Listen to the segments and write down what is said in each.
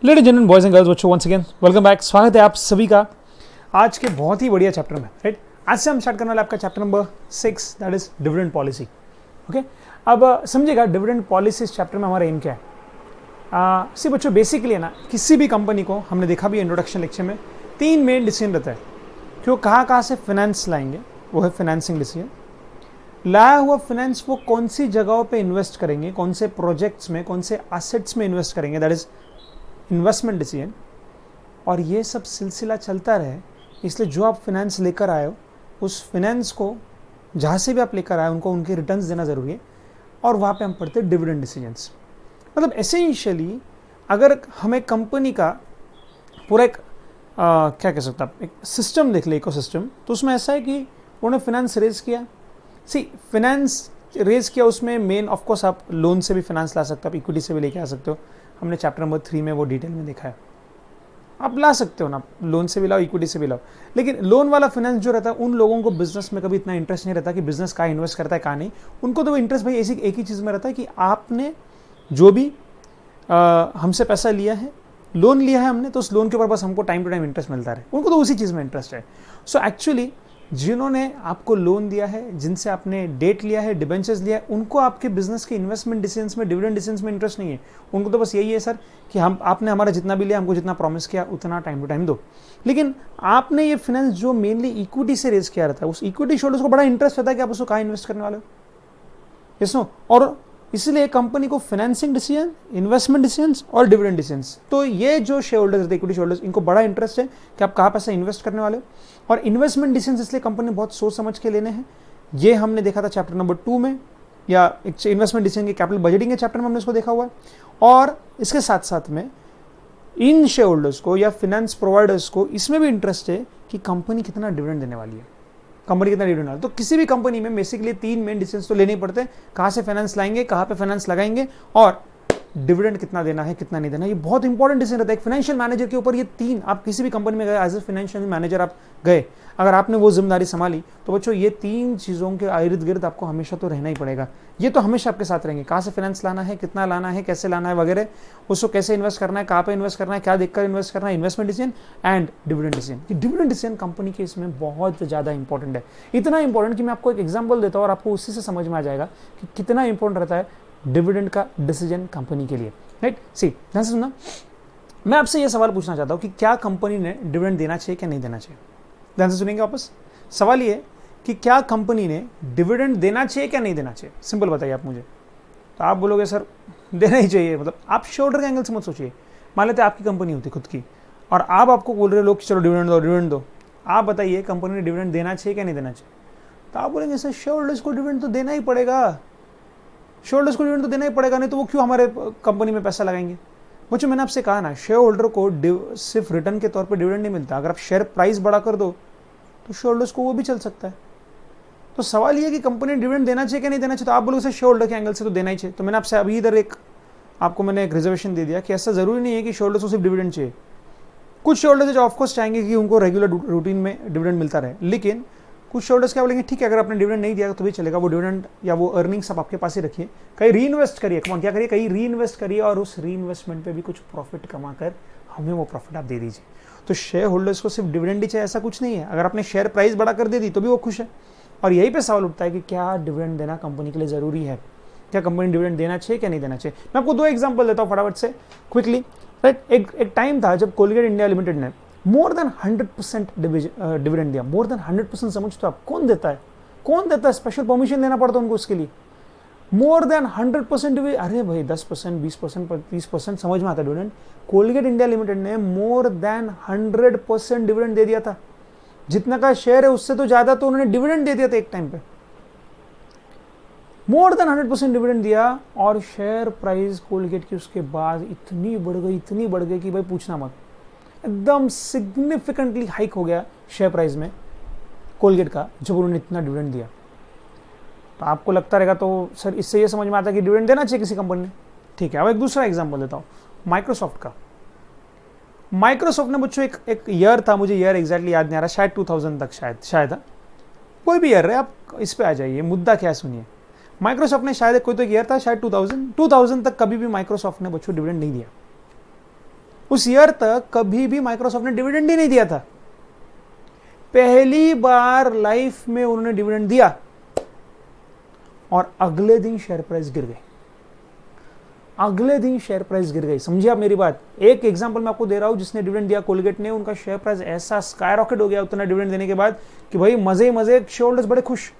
Ladies gentleman boys and girls बच्चों once again welcome back. स्वागत है आप सभी का आज के बहुत ही बढ़िया चैप्टर में। राइट, आज से हम स्टार्ट करने वाले आपका chapter number 6 that is dividend policy. Okay, अब समझिएगा डिविडेंड पॉलिसी इस चैप्टर में हमारा एम क्या है। सी बच्चों बेसिकली है ना, किसी भी कंपनी को हमने देखा भी इंट्रोडक्शन लेक्चर में 3 मेन डिसीजन रहता है कि वो कहाँ से फाइनेंस लाएंगे। वो है फाइनेंसिंग डिसीजन। लाया हुआ फाइनेंस वो कौन सी जगहों पे इन्वेस्ट करेंगे, कौन से प्रोजेक्ट्स में, कौन से एसेट्स में इन्वेस्ट करेंगे, दैट इज इन्वेस्टमेंट डिसीजन। और ये सब सिलसिला चलता रहे, इसलिए जो आप फाइनेंस लेकर आए हो उस फाइनेंस को जहाँ से भी आप लेकर आए उनको उनके रिटर्न्स देना ज़रूरी है। और वहाँ पे हम पढ़ते हैं डिविडेंड डिसीजंस। मतलब एसेंशियली अगर हमें कंपनी का पूरा एक क्या कह सकता है, एक सिस्टम देख ले, इकोसिस्टम, तो उसमें ऐसा है कि उन्होंने फाइनेंस रेज किया। फाइनेंस रेज किया, उसमें मेन ऑफकोर्स आप लोन से भी फाइनेंस ला सकते हो, आप इक्विटी से भी लेके आ सकते हो। हमने चैप्टर नंबर 3 में वो डिटेल में देखा है। आप ला सकते हो ना, लोन से भी लाओ, इक्विटी से भी लाओ। लेकिन लोन वाला फाइनेंस जो रहता है, उन लोगों को बिजनेस में कभी इतना इंटरेस्ट नहीं रहता कि बिजनेस कहाँ इन्वेस्ट करता है कहाँ नहीं। उनको तो वो इंटरेस्ट भाई ऐसी एक ही चीज़ में रहता है कि आपने जो भी हमसे पैसा लिया है, लोन लिया है हमने, तो उस लोन के ऊपर बस हमको टाइम टू टाइम इंटरेस्ट मिलता रहे। उनको तो उसी चीज़ में इंटरेस्ट है। सो एक्चुअली जिन्होंने आपको लोन दिया है, जिनसे आपने डेट लिया है, डिबेंचर्स लिया है, उनको आपके बिजनेस के इन्वेस्टमेंट डिसीजंस में, डिविडेंड डिसीजंस में इंटरेस्ट नहीं है। उनको तो बस यही है सर कि हम आपने हमारा जितना भी लिया, हमको जितना प्रॉमिस किया उतना टाइम टू टाइम दो। लेकिन आपने ये फाइनेंस जो मेनली इक्विटी से रेज किया रहता है, उस इक्विटी शेयर्स को बड़ा इंटरेस्ट रहता है कि आप उसको कहाँ इन्वेस्ट करने वाले हो। Yes no. और इसलिए कंपनी को फाइनेंसिंग डिसीजन, इन्वेस्टमेंट डिसीजंस और डिविडेंड डिसीजंस, तो ये जो शेयर होल्डर्स रहते हैं, इक्विटी शेयर होल्डर्स, इनको बड़ा इंटरेस्ट है कि आप कहाँ पैसा इन्वेस्ट करने वाले हो। और इन्वेस्टमेंट डिसीजंस इसलिए कंपनी बहुत सोच समझ के लेने हैं। ये हमने देखा था चैप्टर नंबर 2 में, या इन्वेस्टमेंट डिसीजन के कैपिटल बजटिंग के चैप्टर में हमने इसको देखा हुआ है। और इसके साथ साथ में इन शेयर होल्डर्स को या फाइनेंस प्रोवाइडर्स को इसमें भी इंटरेस्ट है कि कंपनी कितना डिविडेंड देने वाली है, कंपनी कितना डिविडेंड वाला। तो किसी भी कंपनी में बेसिकली 3 मेन डिसीजंस तो लेने ही पड़ते हैं। कहाँ से फाइनेंस लाएंगे, कहाँ पे फाइनेंस लगाएंगे, और डिविडेंड कितना देना है, कितना नहीं देना। ये बहुत इंपॉर्टेंट डिसीजन रहता है एक फाइनेंशियल मैनेजर के ऊपर। ये 3, आप किसी भी कंपनी में गए एज ए फाइनेंशियल मैनेजर आप गए, अगर आपने वो जिम्मेदारी संभाली, तो बच्चों ये 3 चीज़ों के इर्द गिर्द आपको हमेशा तो रहना ही पड़ेगा। ये तो हमेशा आपके साथ रहेंगे। कहाँ से फाइनेंस लाना है, कितना लाना है, कैसे लाना है वगैरह, उसको कैसे इन्वेस्ट करना है, कहाँ पे इन्वेस्ट करना है, क्या देखकर इन्वेस्ट करना है, investment decision and dividend decision. ये डिविडेंड डिसीजन कंपनी के इसमें बहुत ज़्यादा इंपॉर्टेंट है। इतना इंपॉर्टेंट कि मैं आपको एक एग्जाम्पल देता हूँ और आपको उसी से समझ में आ जाएगा कि कितना इंपॉर्टेंट रहता है डिविडेंड का डिसीजन कंपनी के लिए। राइट, सी ध्यान से सुनना। मैं आपसे ये सवाल पूछना चाहता हूँ कि क्या कंपनी ने डिविडेंड देना चाहिए, क्या नहीं देना चाहिए। ध्यान से सुनेंगे वापस। सवाल ये कि क्या कंपनी ने डिविडेंड देना चाहिए, क्या नहीं देना चाहिए। सिंपल बताइए आप मुझे। तो आप बोलोगे सर देना ही चाहिए। मतलब आप शेयरहोल्डर के एंगल से मत सोचिए। मान लेते आपकी कंपनी होती खुद की, और आपको बोल रहे लोग चलो डिविडेंड दो, डिविडेंड दो। आप बताइए कंपनी ने डिविडेंड देना चाहिए, क्या नहीं देना चाहिए। तो आप बोलेंगे सर शेयर होल्डर्स को डिविडेंड तो देना ही पड़ेगा, शेयर होल्डर्स को डिविडेंड तो देना ही पड़ेगा, नहीं तो वो क्यों हमारे कंपनी में पैसा लगाएंगे। बच्चों मैंने आपसे कहा ना, शेयर होल्डर को सिर्फ रिटर्न के तौर पर डिविडेंड नहीं मिलता। अगर आप शेयर प्राइस बढ़ा कर दो तो शेयर होल्डर्स को वो भी चल सकता है। तो सवाल ये कि कंपनी डिविडेंड देना चाहिए कि नहीं देना चाहिए। तो आप बोलोगे सर शेयर होल्डर के एंगल से तो देना ही चाहिए। तो मैंने आपसे अभी इधर आपको मैंने एक रिजर्वेशन दे दिया कि ऐसा जरूरी नहीं है कि शेयर होल्डर्स को सिर्फ डिविडेंड चाहिए। कुछ शेयर होल्डर्स जो ऑफकोर्स चाहेंगे कि उनको रेगुलर रूटीन में डिविडेंड मिलता रहे, लेकिन कुछ शेयर होल्डर्स क्या बोलेंगे ठीक है अगर आपने डिविडेंड नहीं दिया तो भी चलेगा, वो डिविडेंड या वो अर्निंग्स आप आपके पास ही रखिए, कहीं री इन्वेस्ट करिए। क्या करिए, कहीं री इन्वेस्ट करिए और उस री इन्वेस्टमेंट पे भी कुछ प्रॉफिट कमा कर हमें वो प्रॉफिट आप दे दीजिए। तो शेयर होल्डर्स को सिर्फ डिविडेंड ही चाहिए ऐसा कुछ नहीं है। अगर आपने शेयर प्राइस बढ़ा कर दे दी तो भी वो खुश है। और यही पे सवाल उठता है कि क्या डिविडेंड देना कंपनी के लिए जरूरी है, क्या कंपनी डिविडेंड देना चाहिए, क्या नहीं देना चाहिए। मैं आपको 2 एग्जांपल देता हूँ फटाफट से क्विकली। राइट, एक टाइम था जब कोलगेट इंडिया लिमिटेड ने मोर देन 100% डिविडेंड दिया। मोर देन 100% समझते हो आप, कौन देता है, कौन देता है, स्पेशल परमिशन देना पड़ता है उनको उसके लिए। मोर देन 100% डिविडेंड, अरे भाई 10%, 20%, 30% समझ में आता है डिविडेंड। कोलगेट इंडिया लिमिटेड ने मोर देन 100% डिविडेंड दे दिया था। जितना का शेयर है उससे तो ज्यादा तो उन्होंने डिविडेंड दे दिया था एक टाइम पे। मोर देन 100% डिविडेंड दिया और शेयर प्राइस कोलगेट की उसके बाद इतनी बढ़ गई कि भाई पूछना मत। एकदम सिग्निफिकेंटली हाइक हो गया शेयर प्राइस में कोलगेट का जब उन्होंने इतना डिविडेंड दिया। तो आपको लगता रहेगा तो सर इससे ये समझ में आता है कि डिविडेंड देना चाहिए किसी कंपनी ने। ठीक है, अब एक दूसरा एग्जांपल देता हूँ माइक्रोसॉफ्ट का। माइक्रोसॉफ्ट ने बच्चों एक ईयर था, मुझे ईयर एग्जैक्टली याद नहीं आ रहा, शायद 2000 तक, शायद था, कोई भी ईयर है, आप इस पे आ जाइए, मुद्दा क्या है सुनिए। माइक्रोसॉफ्ट ने शायद कोई तो ईयर था शायद 2000 तक कभी भी माइक्रोसॉफ्ट ने बच्चों डिविडेंड नहीं दिया। उस ईयर तक कभी भी माइक्रोसॉफ्ट ने डिविडेंड ही नहीं दिया था। पहली बार लाइफ में उन्होंने डिविडेंड दिया और अगले दिन शेयर प्राइस गिर गई। अगले दिन शेयर प्राइस गिर गई। समझिए आप मेरी बात। एक एग्जांपल मैं आपको दे रहा हूं, जिसने डिविडेंड दिया कोलगेट ने, उनका शेयर प्राइस ऐसा स्काई रॉकेट हो गया उतना डिविडेंड देने के बाद कि भाई मजे ही मजे, शेयर होल्डर्स बड़े खुश।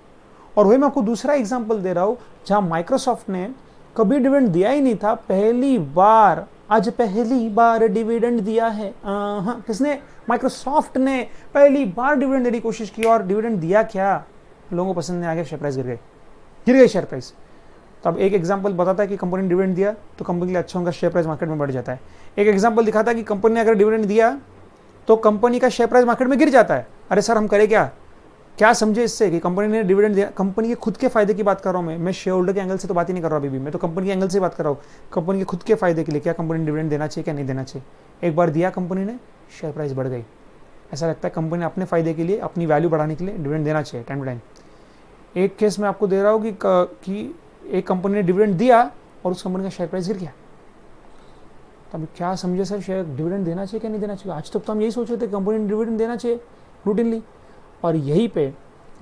और वही मैं आपको दूसरा एग्जांपल दे रहा हूं जहां माइक्रोसॉफ्ट ने कभी डिविडेंड दिया ही नहीं था, पहली बार, आज पहली बार डिविडेंड दिया है। किसने? माइक्रोसॉफ्ट ने पहली बार डिविडेंड देने की कोशिश की और डिविडेंड दिया क्या? लोगों को पसंद नहीं आ गया, शेयर प्राइस गिर गई शेयर प्राइस। तो अब एक एग्जांपल बताता है कि कंपनी ने डिविडेंड दिया तो कंपनी के लिए अच्छा होगा, शेयर प्राइस मार्केट में बढ़ जाता है। एक एग्जांपल दिखाता है कि कंपनी ने अगर डिविडेंड दिया तो कंपनी का शेयर प्राइस मार्केट में गिर जाता है। अरे सर हम करें क्या समझे इससे कि कंपनी ने डिविडेंड दिया? कंपनी के खुद के फायदे की बात कर रहा हूं मैं शेयर होल्डर के एंगल से तो बात ही नहीं कर रहा अभी भी, मैं तो कंपनी के एंगल से बात कर रहा हूँ। कंपनी के खुद के फायदे के लिए क्या कंपनी ने डिविडेंड देना चाहिए, क्या नहीं देना चाहिए? एक बार दिया कंपनी ने, शेयर प्राइस बढ़ गई। ऐसा लगता है कंपनी ने अपने फायदे के लिए, अपनी वैल्यू बढ़ाने के लिए डिविडेंड देना चाहिए टाइम टू टाइम। एक केस में आपको दे रहा हूँ कि एक कंपनी ने डिविडेंड दिया और उस कंपनी का शेयर प्राइस गिर गया। तब क्या समझे सर, शेयर डिविडेंड देना चाहिए क्या नहीं देना चाहिए? आज तक तो हम यही सोच रहे थे कंपनी ने डिविडेंड देना चाहिए रूटीनली, और यहीं पे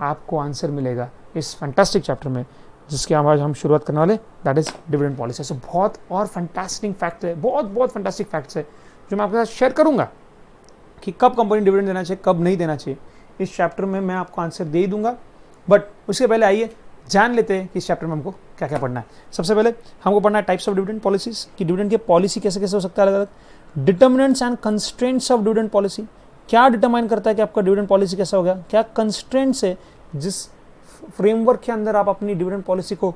आपको आंसर मिलेगा इस फैंटास्टिक चैप्टर में जिसके आज हम शुरुआत करने वाले, दैट इज डिविडेंड पॉलिसी। सो बहुत और फैंटास्टिक फैक्ट है, बहुत फैंटास्टिक फैक्ट्स है जो मैं आपके साथ शेयर करूंगा कि कब कंपनी डिविडेंड देना चाहिए, कब नहीं देना चाहिए। इस चैप्टर में मैं आपको आंसर दे ही दूंगा, बट उसके पहले आइए जान लेते हैं कि इस चैप्टर में हमको क्या क्या पढ़ना है। सबसे पहले हमको पढ़ना है टाइप्स ऑफ डिविडेंड पॉलिसीज, कि डिविडेंड की पॉलिसी कैसे कैसे हो सकता है अलग अलग। Determinants and constraints of dividend policy, क्या डिटरमाइन करता है कि आपका डिविडेंड पॉलिसी कैसा हो गया, क्या कंस्ट्रेंट्स है जिस फ्रेमवर्क के अंदर आप अपनी डिविडेंड पॉलिसी को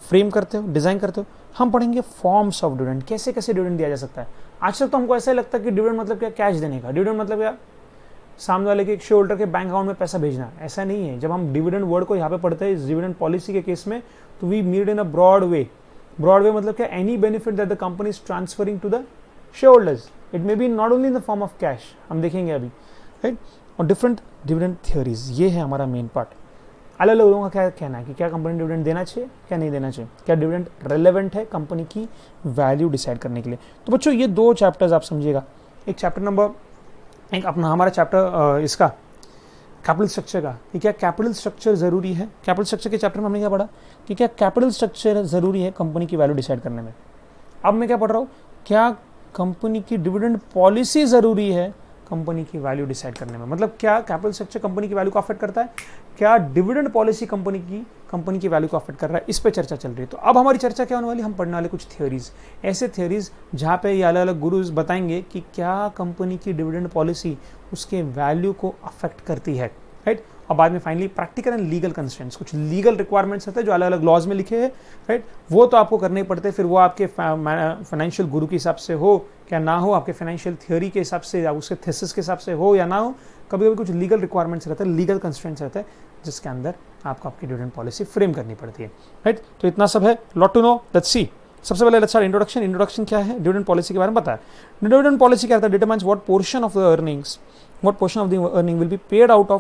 फ्रेम करते हो, डिजाइन करते हो। हम पढ़ेंगे फॉर्म्स ऑफ डिविडेंड, कैसे कैसे डिविडेंड दिया जा सकता है। आज तक तो हमको ऐसा लगता है कि डिविडेंड मतलब क्या, कैश देने का। डिविडेंड मतलब क्या, सामने वाले के शेयर होल्डर के बैंक अकाउंट में पैसा भेजना। ऐसा नहीं है। जब हम डिविडेंड वर्ड को यहाँ पे पढ़ते हैं इस डिविडेंड पॉलिसी के केस में, तो we mean in a broad way. Broad way मतलब क्या, any benefit that the company is transferring to the shareholders. It may be not only in the form of cash, हम देखेंगे अभी, right. और different dividend theories, ये है हमारा main part. अलग अलग लोगों का क्या कहना है कि क्या कंपनी डिविडेंड देना चाहिए, क्या नहीं देना चाहिए, क्या डिविडेंड रेलेवेंट है कंपनी की वैल्यू डिसाइड करने के लिए। तो बच्चों ये दो चैप्टर्स आप समझिएगा। एक चैप्टर नंबर, एक अपना हमारा चैप्टर इसका कैपिटल स्ट्रक्चर का, कि क्या कैपिटल स्ट्रक्चर जरूरी है। कैपिटल स्ट्रक्चर के चैप्टर में हमने क्या पढ़ा कि क्या कैपिटल स्ट्रक्चर जरूरी है कंपनी की वैल्यू डिसाइड करने में। अब मैं क्या पढ़ रहा हूँ, क्या कंपनी की डिविडेंड पॉलिसी जरूरी है कंपनी की वैल्यू डिसाइड करने में। मतलब क्या कैपिटल स्ट्रक्चर कंपनी की वैल्यू को अफेक्ट करता है, क्या डिविडेंड पॉलिसी कंपनी की वैल्यू को अफेक्ट कर रहा है, इस पे चर्चा चल रही है। तो अब हमारी चर्चा क्या होने वाली, हम पढ़ने वाले कुछ थ्योरीज, ऐसे थ्योरीज जहाँ पे ये अलग अलग गुरुज बताएंगे कि क्या कंपनी की डिविडेंड पॉलिसी उसके वैल्यू को अफेक्ट करती है, राइट। और बाद में finally practical and legal constraints, कुछ लीगल रिक्वायरमेंट्स होते हैं जो अलग अलग लॉज में लिखे हैं, राइट। वो तो आपको करने ही पड़ते हैं, फिर वो आपके फाइनेंशियल गुरु के हिसाब से हो क्या ना हो, आपके फाइनेंशियल थियोरी के हिसाब से या उसके थीसिस के हिसाब से हो या ना हो। कभी कभी कुछ लीगल रिक्वायरमेंट्स रहते हैं, लीगल कंस्ट्रेंट्स रहते हैं जिसके अंदर आपको आपकी डिविडेंड पॉलिसी फ्रेम करनी पड़ती है, राइट। तो इतना सब है, lot to know, let's see. सबसे पहले लेट्स स्टार्ट इंट्रोडक्शन। इंट्रोडक्शन क्या है, डिविडेंड पॉलिसी के बारे में पता है। डिविडेंड पॉलिसी क्या है, determines what portion of the earnings, what portion of the earning will be paid out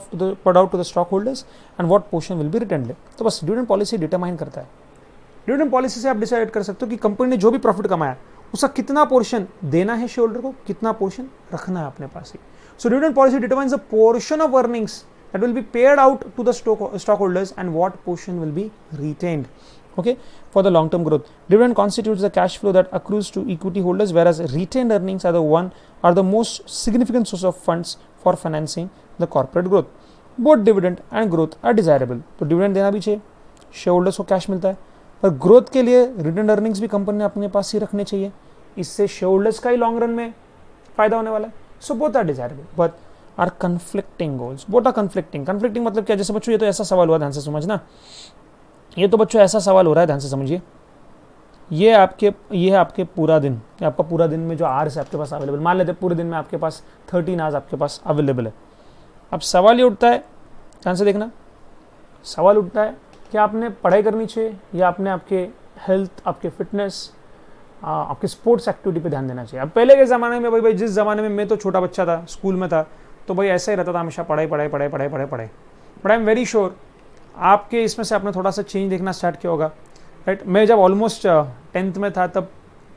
to the stockholders and what portion will be retained। तो बस डिविडेंड पॉलिसी डिटरमाइन करता है। डिविडेंड पॉलिसी से आप decide कर सकते हो कि कंपनी ने जो भी प्रॉफिट कमाया उसका कितना पोर्शन देना है शेयर होल्डर को, कितना पोर्शन रखना है अपने पास ही। So dividend policy determines the portion of earnings that will be paid out to the stockholders and what portion will be retained, okay, for the long term growth. Dividend constitutes the cash flow that accrues to equity holders, whereas retained earnings are the most significant source of funds for financing the corporate growth. Both dividend and growth are desirable. तो dividend देना भी चाहिए, share holders को cash मिलता है, पर growth के लिए रिटेन्ड अर्निंग्स भी कंपनी ने अपने पास ही रखने चाहिए, इससे शेयर होल्डर्स का ही लॉन्ग रन में फायदा होने वाला है। So both are desirable but are conflicting goals. Both are conflicting. Conflicting मतलब क्या, जैसे बच्चों ये तो ऐसा सवाल हुआ, ध्यान से समझना, ये तो बच्चों ऐसा सवाल हो रहा है, ध्यान से समझिए। ये है आपके पूरा दिन, आपका पूरा दिन में जो आवर्स है आपके पास अवेलेबल, मान लेते हैं पूरे दिन में आपके पास 13 आवर्स आपके पास अवेलेबल है। अब सवाल ये उठता है, ध्यान से देखना, सवाल उठता है कि आपने पढ़ाई करनी चाहिए या आपने आपके हेल्थ, आपके फिटनेस, आपके स्पोर्ट्स एक्टिविटी पे ध्यान देना चाहिए। अब पहले के ज़माने में भाई जिस ज़माने में मैं तो छोटा बच्चा था, स्कूल में था, तो भाई ऐसा ही रहता था हमेशा, पढ़ाई पढ़ाई पढ़ाई पढ़ाई पढ़ाई पढ़ाई। But I am very sure आपके इसमें से आपने थोड़ा सा चेंज देखना स्टार्ट किया होगा, राइट। मैं जब ऑलमोस्ट 10th में था, तब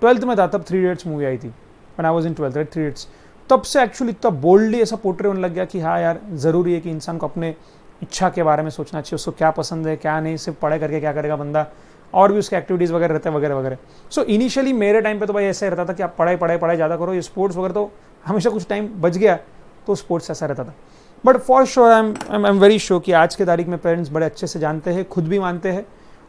12th में था, तब 3 इडियट्स मूवी आई थी, when I was in 12th, right, three idiots. तब से एक्चुअली इतना बोल्डली ऐसा पोर्ट्रे होने लग गया कि हाँ यार, ज़रूरी है कि इंसान को अपने इच्छा के बारे में सोचना चाहिए, उसको क्या पसंद है क्या नहीं, सिर्फ पढ़ाई करके क्या करेगा बंदा, और भी उसके एक्टिविटीज़ वगैरह रहते हैं वगैरह वगैरह। सो इनिशियली मेरे टाइम पे तो भाई ऐसा ही रहता था कि आप पढ़ाई ज़्यादा करो, ये स्पोर्ट्स वगैरह तो हमेशा कुछ टाइम बच गया तो स्पोर्ट्स ऐसा रहता था। But for sure I am very sure कि आज के तारीख में पेरेंट्स बड़े अच्छे से जानते हैं, खुद भी मानते हैं,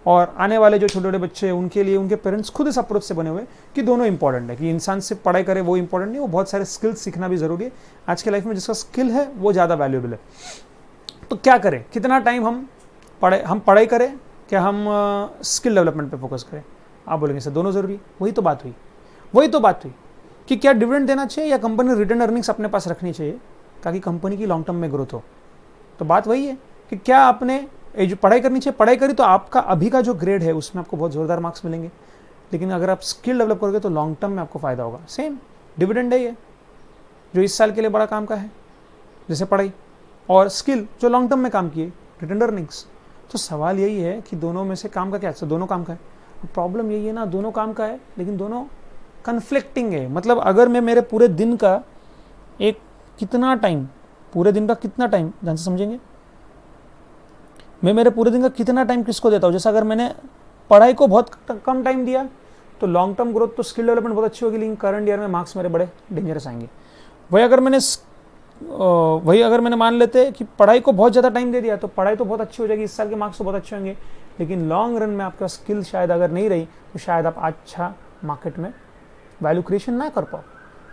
और आने वाले जो छोटे छोटे बच्चे हैं उनके लिए उनके पेरेंट्स खुद इस अप्रोच से बने हुए कि दोनों इंपॉर्टेंट है, कि इंसान सिर्फ पढ़ाई करे वो इंपॉर्टेंट नहीं, वो बहुत सारे स्किल्स सीखना भी जरूरी है। आज के लाइफ में जिसका स्किल है वो ज़्यादा वैल्यूएबल है। तो क्या करें, कितना टाइम हम पढ़ाई करें, क्या हम स्किल डेवलपमेंट पे फोकस करें? आप बोलेंगे सर दोनों जरूरी है। वही तो बात हुई कि क्या डिविडेंड देना चाहिए या कंपनी रिटर्न अर्निंग्स अपने पास रखनी चाहिए ताकि कंपनी की लॉन्ग टर्म में ग्रोथ हो। तो बात वही है कि क्या आपने जो पढ़ाई करनी चाहिए, पढ़ाई करी तो आपका अभी का जो ग्रेड है उसमें आपको बहुत जोरदार मार्क्स मिलेंगे, लेकिन अगर आप स्किल डेवलप करोगे तो लॉन्ग टर्म में आपको फायदा होगा। सेम डिविडेंड है ये, जो इस साल के लिए बड़ा काम का है, जैसे पढ़ाई, और स्किल जो लॉन्ग टर्म में काम किए, रिटर्न अर्निंग्स। तो सवाल यही है कि दोनों में से काम का क्या है? दोनों काम का है। प्रॉब्लम यही है ना, दोनों काम का है लेकिन दोनों कन्फ्लिक्टिंग है। मतलब अगर मैं मेरे पूरे दिन का कितना टाइम ध्यान से समझेंगे, मैं मेरे पूरे दिन का कितना टाइम किसको देता हूँ। जैसे अगर मैंने पढ़ाई को बहुत कम टाइम दिया तो लॉन्ग टर्म ग्रोथ तो स्किल डेवलपमेंट बहुत अच्छी होगी, लेकिन करंट ईयर में मार्क्स मेरे बड़े डेंजरस आएंगे। वही अगर मैंने मान लेते कि पढ़ाई को बहुत ज़्यादा टाइम दे दिया तो पढ़ाई तो बहुत अच्छी हो जाएगी, इस साल के मार्क्स तो बहुत अच्छे होंगे, लेकिन लॉन्ग रन में आपका स्किल शायद अगर नहीं रही तो शायद आप अच्छा मार्केट में वैल्यू क्रिएशन ना कर पाओ।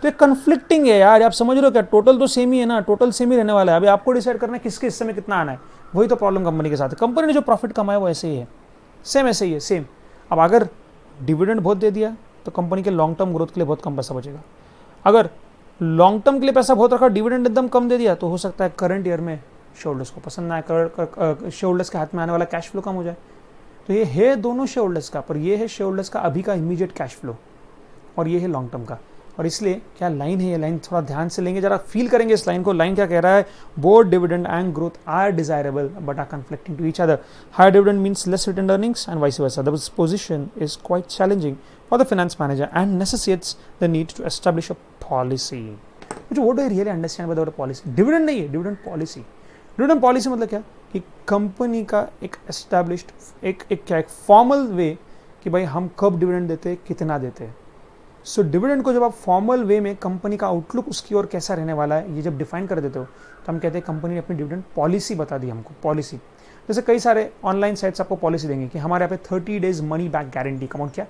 तो एक कन्फ्लिक्टिंग है यार, आप समझ रहे हो क्या? टोटल तो सेम ही है ना, टोटल सेम ही रहने वाला है। अभी आपको डिसाइड करना है किसके हिस्से में कितना आना है। वही तो प्रॉब्लम कंपनी के साथ है। कंपनी ने जो प्रॉफिट कमाया वो ऐसे ही है, सेम ऐसे ही है, सेम। अब अगर डिविडेंड बहुत दे दिया तो कंपनी के लॉन्ग टर्म ग्रोथ के लिए बहुत कम पैसा बचेगा। अगर लॉन्ग टर्म के लिए पैसा बहुत रखा, डिविडेंड एकदम कम दे दिया, तो हो सकता है करंट ईयर में शेयर होल्डर्स को पसंद ना आए, शेयर होल्डर्स के हाथ में आने वाला कैश फ्लो कम हो जाए। तो ये है दोनों शेयर होल्डर्स का, पर ये है शेयर होल्डर्स का अभी का इमीडिएट कैश फ्लो, और ये है लॉन्ग टर्म का। और इसलिए क्या लाइन है, ये लाइन थोड़ा ध्यान से लेंगे, जरा फील करेंगे इस लाइन को। लाइन क्या कह रहा है? Both dividend and growth are desirable but are conflicting to each other. Higher dividend means less return earnings and vice versa. This position is quite challenging for the finance manager and necessitates the need to establish a policy. What do I really understand by the word policy? Dividend नहीं है, dividend policy. Dividend policy मतलब क्या कि company का एक established एक formal way कि भाई हम कब डिविडेंड देते हैं, कितना देते हैं। सो डिविडेंड को जब आप फॉर्मल वे में कंपनी का आउटलुक उसकी ओर कैसा रहने वाला है ये जब डिफाइन कर देते हो तो हम कहते हैं कंपनी ने अपनी डिविडेंड पॉलिसी बता दी हमको। पॉलिसी जैसे कई सारे ऑनलाइन साइट्स आपको पॉलिसी देंगे कि हमारे यहाँ पे 30 days money back guarantee. Come on, क्या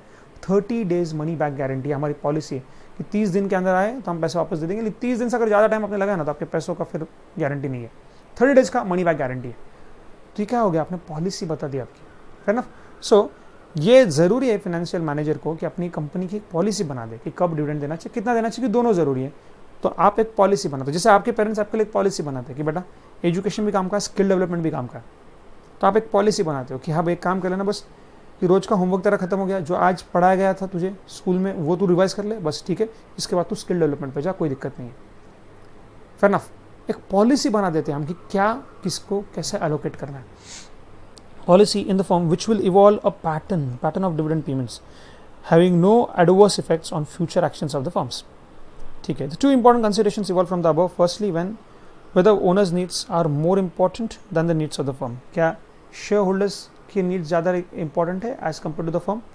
30 डेज मनी बैक गारंटी हमारी पॉलिसी है कि 30 दिन के अंदर आए तो हम पैसे वापस दे देंगे, लेकिन 30 दिन से अगर ज़्यादा टाइम आपने लगाया ना तो आपके पैसों का फिर गारंटी नहीं है। 30 डेज का मनी बैक गारंटी है। तो ये क्या हो गया? आपने पॉलिसी बता दी आपकी, है ना। सो ये ज़रूरी है फाइनेंशियल मैनेजर को कि अपनी कंपनी की एक पॉलिसी बना दे कि कब डिविडेंड देना चाहिए, कितना देना चाहिए, दोनों ज़रूरी है। तो आप एक पॉलिसी बनाते हो, जैसे आपके पेरेंट्स आपके लिए एक पॉलिसी बनाते हैं कि बेटा एजुकेशन भी काम का है, स्किल डेवलपमेंट भी काम का है। तो आप एक पॉलिसी बनाते हो कि हाँ भाई एक काम कर लेना, बस कि रोज़ का होमवर्क तेरा खत्म हो गया, जो आज पढ़ाया गया था तुझे स्कूल में वो तू रिवाइज कर ले, बस ठीक है, इसके बाद तू स्किल डेवलपमेंट पे जा, कोई दिक्कत नहीं है। Fair enough. एक पॉलिसी बना देते हैं हम कि क्या किसको कैसे एलोकेट करना है। Policy in the form which will evolve a pattern of dividend payments having no adverse effects on future actions of the firms. ठीक है, the two important considerations evolve from the above. Firstly, whether owners' needs are more important than the needs of the firm. क्या shareholders की needs ज़्यादा important है as compared to the firm?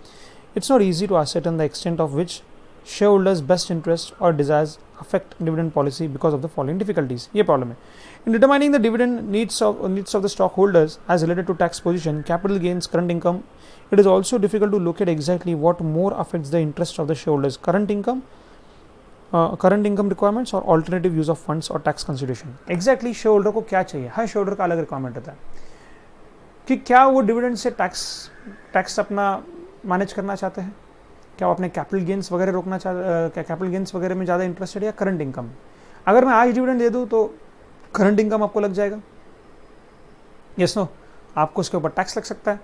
It's not easy to ascertain the extent of which shareholders' best interests or desires affect dividend policy because of the following difficulties. ये problem है. In determining the dividend needs of the stockholders as related to tax position, capital gains, current income, it is also difficult to locate exactly what more affects the interest of the shareholders: current income requirements or alternative use of funds or tax consideration. Exactly shareholder को क्या चाहिए? हर shareholder का अलग requirement रहता है कि क्या वो dividend से tax अपना मैनेज करना चाहते हैं, क्या वो अपने कैपिटल गेंस वगैरह रोकना चाहते, कैपिटल गेंस वगैरह में ज़्यादा इंटरेस्टेड है, या करंट इनकम। अगर मैं आज डिविडेंड दे दूँ तो करंट इनकम आपको लग जाएगा, यस नो, आपको उसके ऊपर टैक्स लग सकता है।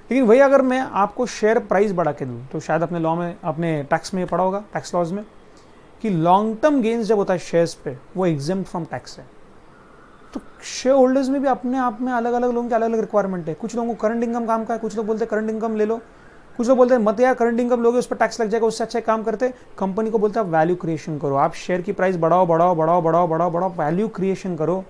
लेकिन वही अगर मैं आपको शेयर प्राइस बढ़ा के दूँ तो शायद अपने लॉ में, अपने टैक्स में पढ़ा होगा, टैक्स लॉज में, कि लॉन्ग टर्म गेंस जब होता है शेयर्स पे वो एग्जेम्प्ट फ्रॉम टैक्स है। तो शेयर होल्डर्स में भी अपने आप में अलग अलग लोगों की अलग अलग रिक्वायरमेंट है। कुछ लोगों को करंट इनकम काम का है, कुछ लोग बोलते हैं करंट इनकम ले लो, कुछ लोग बोलते हैं मत यार करंट इनकम लोगे उस पर टैक्स लग जाएगा, उससे अच्छा काम करते। कंपनी को बोलते हैं वैल्यू क्रिएशन करो, आप शेयर की प्राइस बढ़ाओ बढ़ाओ बढ़ाओ बढ़ाओ बढ़ाओ बढ़ाओ, वैल्यू क्रिएशन करो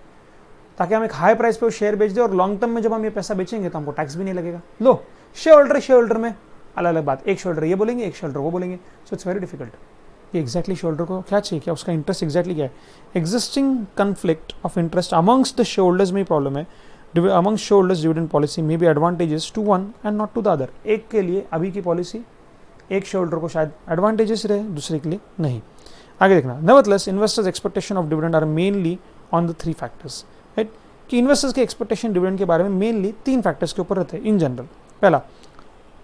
ताकि हम एक हाई प्राइस पे वो शेयर बेच दे और लॉन्ग टर्म में जब हम ये पैसा बेचेंगे तो हमको टैक्स भी नहीं लगेगा। लो शेयर होल्डर में अलग अलग बात, एक शेयर होल्डर ये बोलेंगे एक शेयर होल्डर वो बोलेंगे, सो इट्स वेरी डिफिकल्ट कि एग्जैक्टली शेयर होल्डर को क्या चाहिए, क्या उसका इंटरेस्ट एग्जैक्टली क्या है। Existing conflict of interest amongst the shareholders में प्रॉब्लम है। Amongst shareholders dividend policy may be advantages to one and not to the other. एक के लिए अभी की पॉलिसी एक शेयर होल्डर को शायद एडवांटेजेस रहे, दूसरे के लिए नहीं। आगे देखना, nevertheless investors expectation of dividend are mainly on the three factors, right, कि इन्वेस्टर्स के एक्सपेक्टेशन डिविडेंड के बारे में मेनली तीन फैक्टर्स के ऊपर रहते हैं इन जनरल। पहला,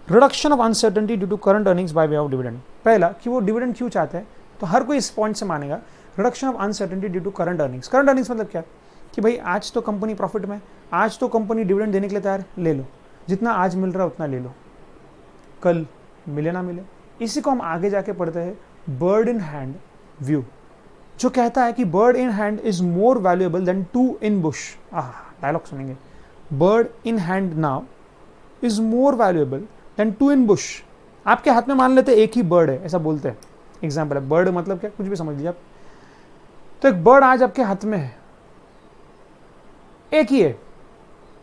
reduction of uncertainty due to current earnings by way of dividend. पहला कि वो डिविडेंड क्यों चाहते हैं, तो हर कोई इस पॉइंट से मानेगा reduction of uncertainty due to current earnings. Current earnings मतलब क्या कि भाई आज तो कंपनी प्रॉफिट में, आज तो कंपनी डिविडेंड देने के लिए तैयार, ले लो, जितना आज मिल रहा है उतना ले लो, कल मिले ना मिले। इसी को हम आगे जाके पढ़ते हैं बर्ड इन हैंड व्यू, जो कहता है कि bird in hand is more valuable than two in bush. Dialogue सुनेंगे, bird in hand now is more valuable than two in bush. आपके हाथ में मान लेते एक ही बर्ड है, ऐसा बोलते हैं, एग्जाम्पल है, बर्ड मतलब क्या, कुछ भी समझ लीजिए आप। तो एक बर्ड आज आपके हाथ में है, एक ही है,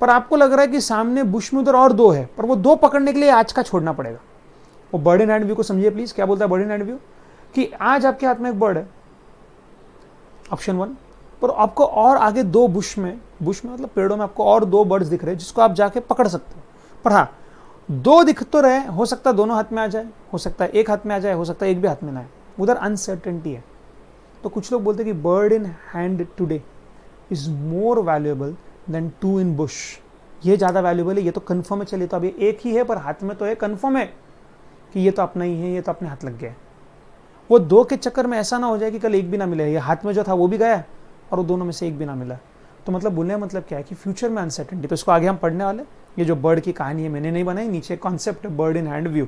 पर आपको लग रहा है कि सामने बुश में उधर और दो है, पर वो दो पकड़ने के लिए आज का छोड़ना पड़ेगा। वो बर्ड इन हैंड व्यू को समझिए प्लीज, क्या बोलता है बर्ड इन हैंड व्यू, कि आज आपके हाथ में एक बर्ड है, ऑप्शन वन, पर आपको और आगे दो बुश में मतलब पेड़ों में आपको और दो बर्ड्स दिख रहे हैं जिसको आप जाके पकड़ सकते हो। पर हाँ, दो दिख तो रहे, हो सकता है दोनों हाथ में आ जाए, हो सकता है एक हाथ में आ जाए, हो सकता है एक भी हाथ में ना आए, उधर अनसर्टेनिटी है। तो कुछ लोग बोलते हैं कि bird in hand today is more valuable than two in bush. ये ज्यादा वैल्यूएबल है, ये तो कंफर्म है, चलिए तो अभी एक ही है पर हाथ में तो है, कंफर्म है कि ये तो अपना ही है, ये तो अपने हाथ लग गया है। वो दो के चक्कर में ऐसा ना हो जाए कि कल एक भी ना मिले, ये हाथ में जो था वो भी गया और वो दोनों में से एक भी ना मिला। तो मतलब बोलने का मतलब क्या है कि फ्यूचर में अनसर्टेनिटी, तो इसको आगे हम पढ़ने वाले। ये जो बर्ड की कहानी है मैंने नहीं बनाई, नीचे कॉन्सेप्ट है bird in hand view.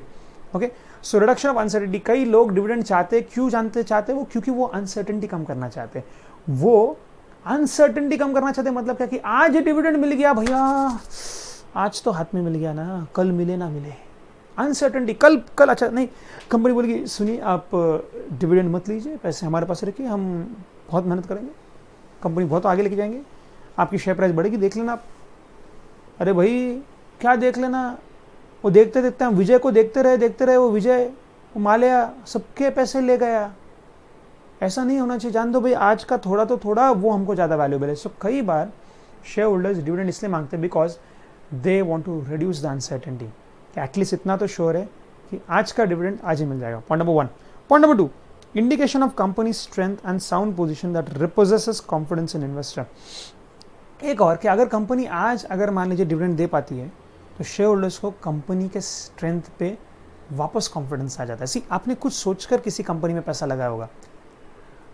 Okay, so reduction of uncertainty, कई लोग डिविडेंड चाहते, क्यों चाहते वो, क्योंकि वो अनसर्टेनिटी कम करना चाहते हैं। वो अनसर्टेनिटी कम करना चाहते हैं, मतलब क्या कि आज डिविडेंड मिल गया भैया, आज तो हाथ में मिल गया ना, कल मिले ना मिले, अनसर्टेनिटी, कल अच्छा नहीं, कंपनी बोलेगी सुनिए आप डिविडेंड मत लीजिए, पैसे हमारे पास रखिए, हम बहुत मेहनत करेंगे, कंपनी बहुत आगे लेके जाएंगे, आपकी शेयर प्राइस बढ़ेगी, देख लेना आप। अरे भाई क्या देख लेना, वो देखते देखते हम विजय को देखते रहे, वो विजय, वो माल्या सबके पैसे ले गया। ऐसा नहीं होना चाहिए, जान दो भाई आज का थोड़ा तो थोड़ा वो हमको ज़्यादा वैल्यूएबल है। सो कई बार शेयर होल्डर्स डिविडेंड इसलिए मांगते हैं because they want to reduce the uncertainty, कि एटलीस्ट इतना तो श्योर है कि आज का डिविडेंड आज ही मिल जाएगा। Point number one. Point number two, indication of company strength and sound position that reposes confidence in investor. एक और कि अगर कंपनी आज अगर मान लीजिए डिविडेंड दे पाती है तो शेयर होल्डर्स को कंपनी के स्ट्रेंथ पे वापस कॉन्फिडेंस आ जाता है। सी आपने कुछ सोचकर किसी कंपनी में पैसा लगाया होगा,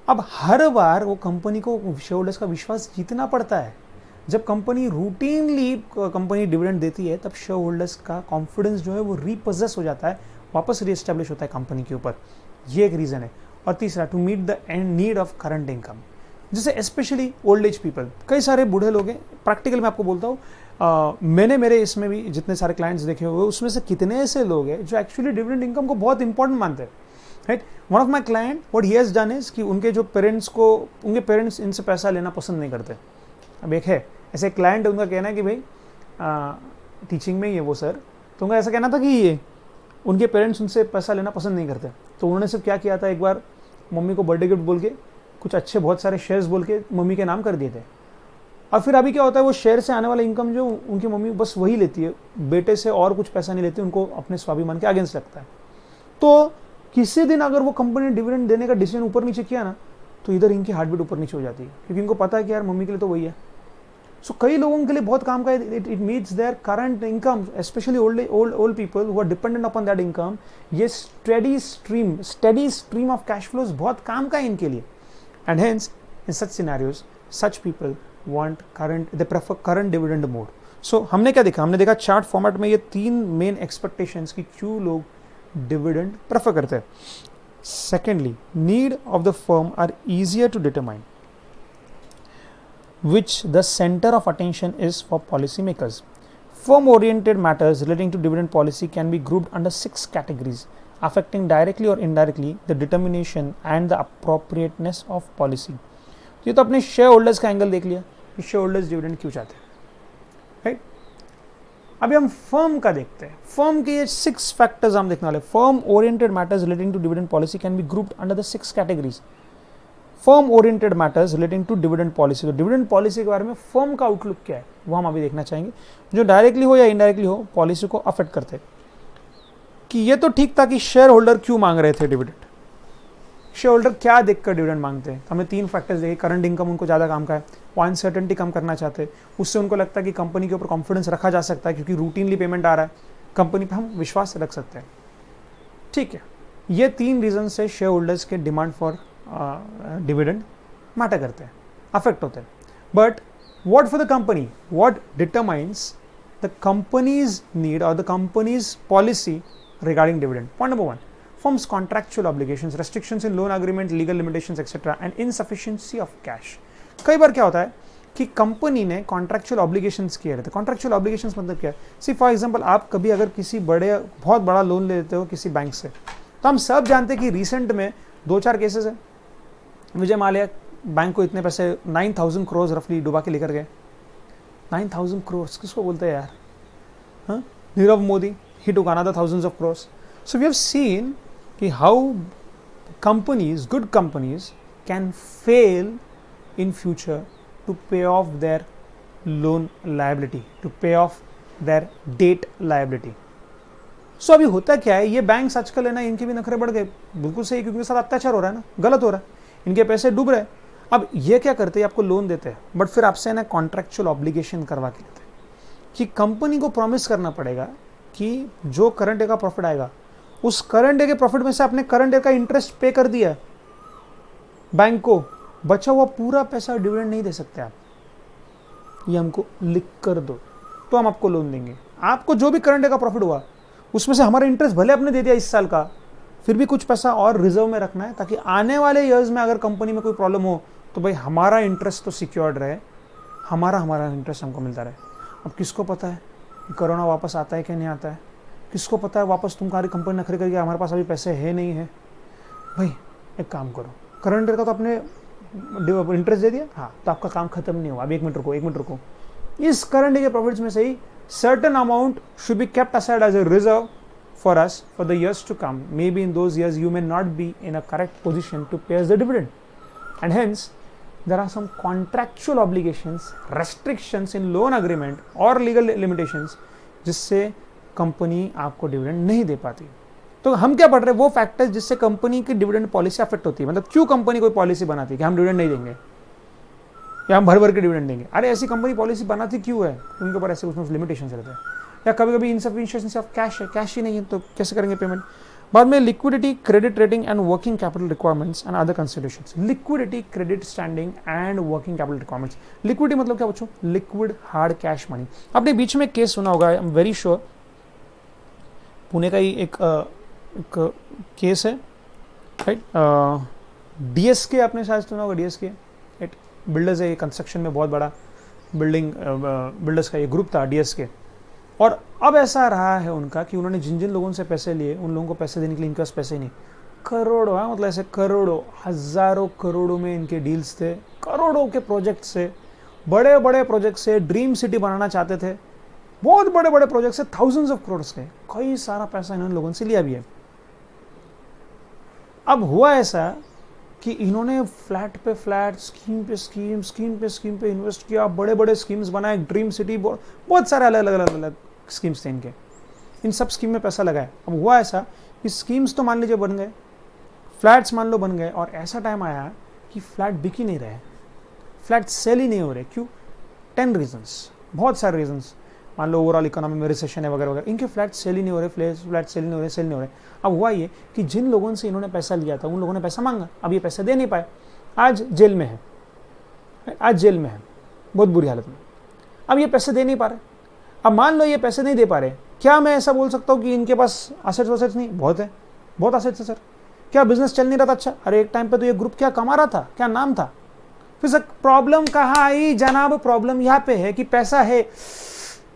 अब हर बार वो कंपनी को शेयर होल्डर्स का विश्वास जीतना पड़ता है। जब कंपनी रूटीनली कंपनी डिविडेंड देती है तब शेयर होल्डर्स का कॉन्फिडेंस जो है वो रीपोजेस हो जाता है, वापस रीएस्टैब्लिश होता है कंपनी के ऊपर, ये एक रीज़न है। और तीसरा, to meet the end need of current income, जैसे स्पेशली ओल्ड एज पीपल, कई सारे बूढ़े लोग हैं, प्रैक्टिकल मैं आपको बोलता हूँ, मैंने मेरे इसमें भी जितने सारे क्लाइंट्स देखे हुए उसमें से कितने ऐसे लोग हैं जो एक्चुअली डिविडेंड इनकम को बहुत इंपॉर्टेंट मानते हैं, right. One of my client what he has done is कि उनके जो पेरेंट्स को, उनके पेरेंट्स इनसे पैसा लेना पसंद नहीं करते। अब एक है ऐसे क्लाइंट, उनका कहना है कि भाई टीचिंग में ही है वो सर, तो उनका ऐसा कहना था कि ये उनके पेरेंट्स उनसे पैसा लेना पसंद नहीं करते, तो उन्होंने सिर्फ क्या किया था, एक बार मम्मी को बर्थडे गिफ्ट बोल के कुछ अच्छे बहुत सारे शेयर्स बोल के मम्मी के नाम कर दिए थे। और फिर अभी क्या होता है, वो शेयर से आने वाला इनकम जो उनकी मम्मी बस वही लेती है, बेटे से और कुछ पैसा नहीं लेती, उनको अपने स्वाभिमान के अगेंस्ट लगता है। तो किसी दिन अगर वो कंपनी ने डिविडेंड देने का डिसीजन ऊपर नीचे किया ना, तो इधर इनकी हार्ट बीट ऊपर नीचे हो जाती है, क्योंकि इनको पता है कि यार मम्मी के लिए तो वही है। सो कई लोगों के लिए बहुत काम का है, it meets their current income, especially old people who are dependent upon that income. ये steady stream of cash flows बहुत काम का है इनके लिए, and hence in such scenarios such people want current, they prefer current dividend mode. So हमने क्या देखा, हमने देखा चार्ट फॉर्मेट में ये तीन मेन एक्सपेक्टेशंस की क्यों लोग डिविडेंड प्रेफर करते हैं। Secondly, need of the firm are easier to determine, which the center of attention is for policy makers. Firm oriented matters relating to dividend policy can be grouped under 6 categories, affecting directly or indirectly the determination and the appropriateness of policy. ये तो अपने share holders का angle देख लिया कि share holders dividend क्यों चाहते हैं, राइट। अभी हम फर्म का देखते हैं। फर्म के ये 6 फैक्टर्स हम देखने वाले। Firm oriented matters relating to dividend policy can be grouped under the 6 categories. Firm oriented matters relating to dividend policy, तो डिविडेंड पॉलिसी के बारे में फर्म का आउटलुक क्या है वो हम अभी देखना चाहेंगे, जो डायरेक्टली हो या इनडायरेक्टली हो पॉलिसी को अफेक्ट करते हैं। कि ये तो ठीक था कि शेयर होल्डर क्यों मांग रहे थे डिविडेंड, शेयर होल्डर क्या देखकर डिविडेंड मांगते हैं। हमने 3 फैक्टर्स देखे। करंट इनकम उनको ज़्यादा काम का है, वो अनसर्टेनिटी कम करना चाहते हैं, उससे उनको लगता है कि कंपनी के ऊपर कॉन्फिडेंस रखा जा सकता है क्योंकि रूटीनली पेमेंट आ रहा है, कंपनी पर हम विश्वास रख सकते हैं। ठीक है, ये 3 रीजन से शेयर होल्डर्स के डिमांड फॉर डिविडेंड मैटर करते हैं, अफेक्ट होते हैं। But what for the company, what determines the company's need और the company's policy regarding dividend? Point number 1, firms contractual obligations, restrictions in loan agreement, legal limitations etc. and insufficiency of cash. कई बार क्या होता है कि company ने contractual obligations किए रहते हैं। कॉन्ट्रैक्चुअल ऑब्लिगेशंस मतलब क्या है? सी फॉर एग्जांपल आप कभी अगर किसी बहुत बड़ा लोन ले लेते हो किसी बैंक से, तो हम सब जानते हैं कि रिसेंट में 2-4 केसेस है। विजय माल्या बैंक को इतने पैसे 9,000 करोड़ रफली डुबा के लेकर गए। 9,000 करोड़ किसको बोलते हैं यार? हाँ, Nirav Modi, he took another thousands of crores. So we have seen how companies, good companies, can fail in future to pay off their loan liability, to pay off their debt liability. So अभी होता क्या है, ये banks आजकल है ना, इनके भी नखरे बढ़ गए। बिल्कुल सही, क्योंकि साथ अत्याचार हो रहा है ना, गलत हो रहा है, इनके पैसे डूब रहे हैं। अब ये क्या करते हैं, आपको लोन देते हैं बट फिर आपसे ना कॉन्ट्रैक्चुअल ऑब्लिगेशन करवा के लेते हैं कि कंपनी को प्रॉमिस करना पड़ेगा कि जो करंट डे का प्रॉफिट आएगा उस करंट डे के प्रॉफिट में से आपने करंट डे का इंटरेस्ट पे कर दिया बैंक को, बचा हुआ पूरा पैसा डिविडेंड नहीं दे सकते आप, ये हमको लिख कर दो तो हम आपको लोन देंगे। आपको जो भी करंट डे का प्रॉफिट हुआ उसमें से हमारा इंटरेस्ट भले आपने दे दिया इस साल का, फिर भी कुछ पैसा और रिजर्व में रखना है ताकि आने वाले ईयर्स में अगर कंपनी में कोई प्रॉब्लम हो तो भाई हमारा इंटरेस्ट तो सिक्योर्ड रहे, हमारा इंटरेस्ट हमको मिलता रहे। अब किसको पता है कोरोना वापस आता है कि नहीं आता है? किसको पता है वापस तुम्हारी कंपनी नखरे करके हमारे पास अभी पैसे है नहीं है? भाई एक काम करो, करंट ईयर का तो आपने इंटरेस्ट दे दिया, हाँ तो आपका काम खत्म नहीं हुआ। अब एक मिनट रुको, इस करंट ईयर के प्रॉफिट्स में से ही certain amount should be kept aside as a reserve for us for the years to come. May be in those years you may not be in a correct position to pay us the dividend and hence there are some contractual obligations, restrictions in loan agreement or legal limitations जिससे company आपको dividend नहीं दे पाती। तो हम क्या पढ़ रहे हैं, वो फैक्टर्स जिससे कंपनी की डिविडेंड पॉलिसी अफेक्ट होती है। मतलब क्यों कंपनी कोई पॉलिसी बनाती है कि हम डिविडेंड नहीं देंगे या हम भर के डिविडेंड देंगे। अरे ऐसी कंपनी पॉलिसी बनाती क्यों है? उनके ऊपर ऐसे उसमें लिमिटेशन रहते हैं, या कभी कभी इनसफिशिएंसी ऑफ कैश है, कैश ही नहीं है तो कैसे करेंगे पेमेंट। बाद में liquidity, credit rating and working capital requirements and other considerations. Liquidity, credit standing and working capital requirements. Liquidity मतलब क्या बच्चों? Liquid hard cash money. आपने बीच में केस सुना होगा, I am very sure, Pune का ही एक केस है, राइट? डीएसके आपने शायद सुना होगा, डीएसके राइट, बिल्डर्स है, कंस्ट्रक्शन में बहुत बड़ा बिल्डर्स का ये ग्रुप था डीएसके। और अब ऐसा रहा है उनका कि उन्होंने जिन जिन लोगों से पैसे लिए उन लोगों को पैसे देने के लिए इनके पास पैसे ही नहीं। करोड़ों, मतलब ऐसे करोड़ों, हजारों करोड़ों में इनके डील्स थे, करोड़ों के प्रोजेक्ट से, बड़े बड़े प्रोजेक्ट से, ड्रीम सिटी बनाना चाहते थे, बहुत बड़े बड़े प्रोजेक्ट से, थाउजेंड्स ऑफ करोड़ के, कई सारा पैसा इन्होंने लोगों से लिया भी है। अब हुआ ऐसा कि इन्होंने फ्लैट पे फ्लैट, स्कीम पे इन्वेस्ट किया, बड़े बड़े स्कीम्स बनाए, ड्रीम सिटी, बहुत सारे अलग स्कीम्स थे इनके, इन सब स्कीम में पैसा लगाया। अब हुआ ऐसा कि स्कीम्स तो मान लीजिए बन गए, फ्लैट्स मान लो बन गए, और ऐसा टाइम आया कि फ्लैट बिक ही नहीं रहे, फ्लैट सेल ही नहीं हो रहे। क्यों? 10 रीजंस, बहुत सारे रीजंस। मान लो ओवरऑल इकोनॉमी में रिसेशन है वगैरह वगैरह, इनके फ्लैट सेल ही नहीं हो रहे, फ्लैट सेल नहीं हो रहे। अब हुआ ये कि जिन लोगों से इन्होंने पैसा लिया था उन लोगों ने पैसा मांगा, अब ये पैसे दे नहीं पाए, आज जेल में है, बहुत बुरी हालत में। अब ये पैसे दे नहीं पा रहे। अब मान लो ये पैसे नहीं दे पा रहे, क्या मैं ऐसा बोल सकता हूँ कि इनके पास असेट्स नहीं? बहुत है, बहुत असेट्स है सर। क्या बिजनेस चल नहीं रहा था? अच्छा, अरे एक टाइम पे तो ये ग्रुप क्या कमा रहा था, क्या नाम था। फिर सर प्रॉब्लम कहाँ आई जनाब? प्रॉब्लम यहाँ पे है कि पैसा है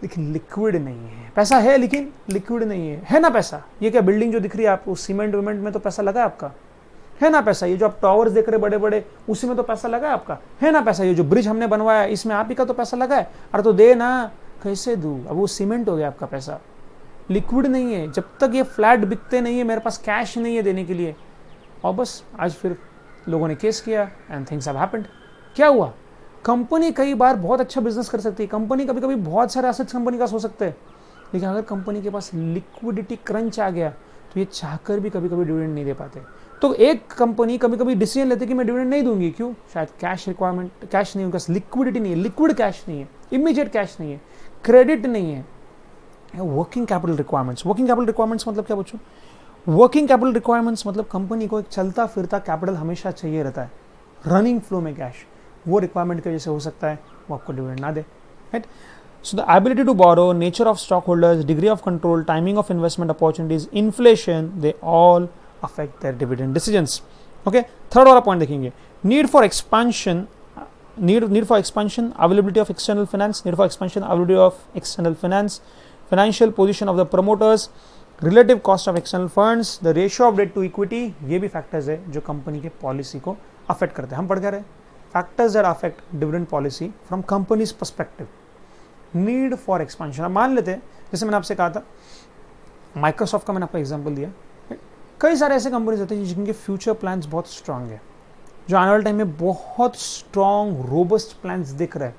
लेकिन लिक्विड नहीं है। पैसा है लेकिन लिक्विड नहीं है ना पैसा? ये क्या बिल्डिंग जो दिख रही है आपको, सीमेंट विमेंट में तो पैसा लगा है आपका, है ना पैसा? ये जो आप टावर्स देख रहे बड़े बड़े, उसी में तो पैसा लगा है आपका, है ना पैसा? ये जो ब्रिज हमने बनवाया इसमें आप ही का तो पैसा लगा है। अरे तो दे ना, कैसे दूं? अब वो सीमेंट हो गया आपका पैसा, लिक्विड नहीं है। जब तक ये फ्लैट बिकते नहीं है, मेरे पास कैश नहीं है देने के लिए। और बस आज फिर लोगों ने केस किया एंड थिंग्स हैव हैपेंड। क्या हुआ? कंपनी कई बार बहुत अच्छा बिजनेस कर सकती है, कंपनी कभी कभी बहुत सारे एसेट्स कंपनी का हो सकते हैं, लेकिन अगर कंपनी के पास लिक्विडिटी क्रंच आ गया तो ये चाहकर भी कभी कभी डिविडेंड नहीं दे पाते। तो एक कंपनी कभी कभी डिसीजन लेती है कि मैं डिविडेंड नहीं दूंगी। क्यों? शायद कैश रिक्वायरमेंट, कैश नहीं, उनके पास लिक्विडिटी नहीं है, लिक्विड कैश नहीं है, इमीडिएट कैश नहीं है, क्रेडिट नहीं है। Working capital requirements, working capital requirements मतलब क्या बच्चों? वर्किंग कैपिटल रिक्वायरमेंट्स मतलब कंपनी को एक चलता फिरता कैपिटल हमेशा चाहिए रहता है, रनिंग फ्लो में कैश। वो रिक्वायरमेंट की वजह से हो सकता है वो आपको डिविडेंड ना दे, right? So the ability to borrow, nature of stockholders, degree of control, timing of investment opportunities, inflation, they all affect their dividend decisions. Okay, third वाला point देखेंगे, need for expansion, need for expansion, availability of external finance, need for expansion, availability of external finance, financial position of the promoters, relative cost of external funds, the ratio of debt to equity, ये भी factors है जो company के policy को affect करते हैं। हम पढ़ क्या रहे? Factors that affect dividend policy from company's perspective. Need for expansion. अब मान लेते हैं, जैसे मैंने आपसे कहा था माइक्रोसॉफ्ट का मैंने आपको एग्जांपल दिया, कई सारे ऐसे कंपनीज होते हैं जिनके फ्यूचर प्लान्स बहुत स्ट्रांग है, जो आने वाले टाइम में बहुत स्ट्रांग रोबस्ट प्लान्स दिख रहे हैं,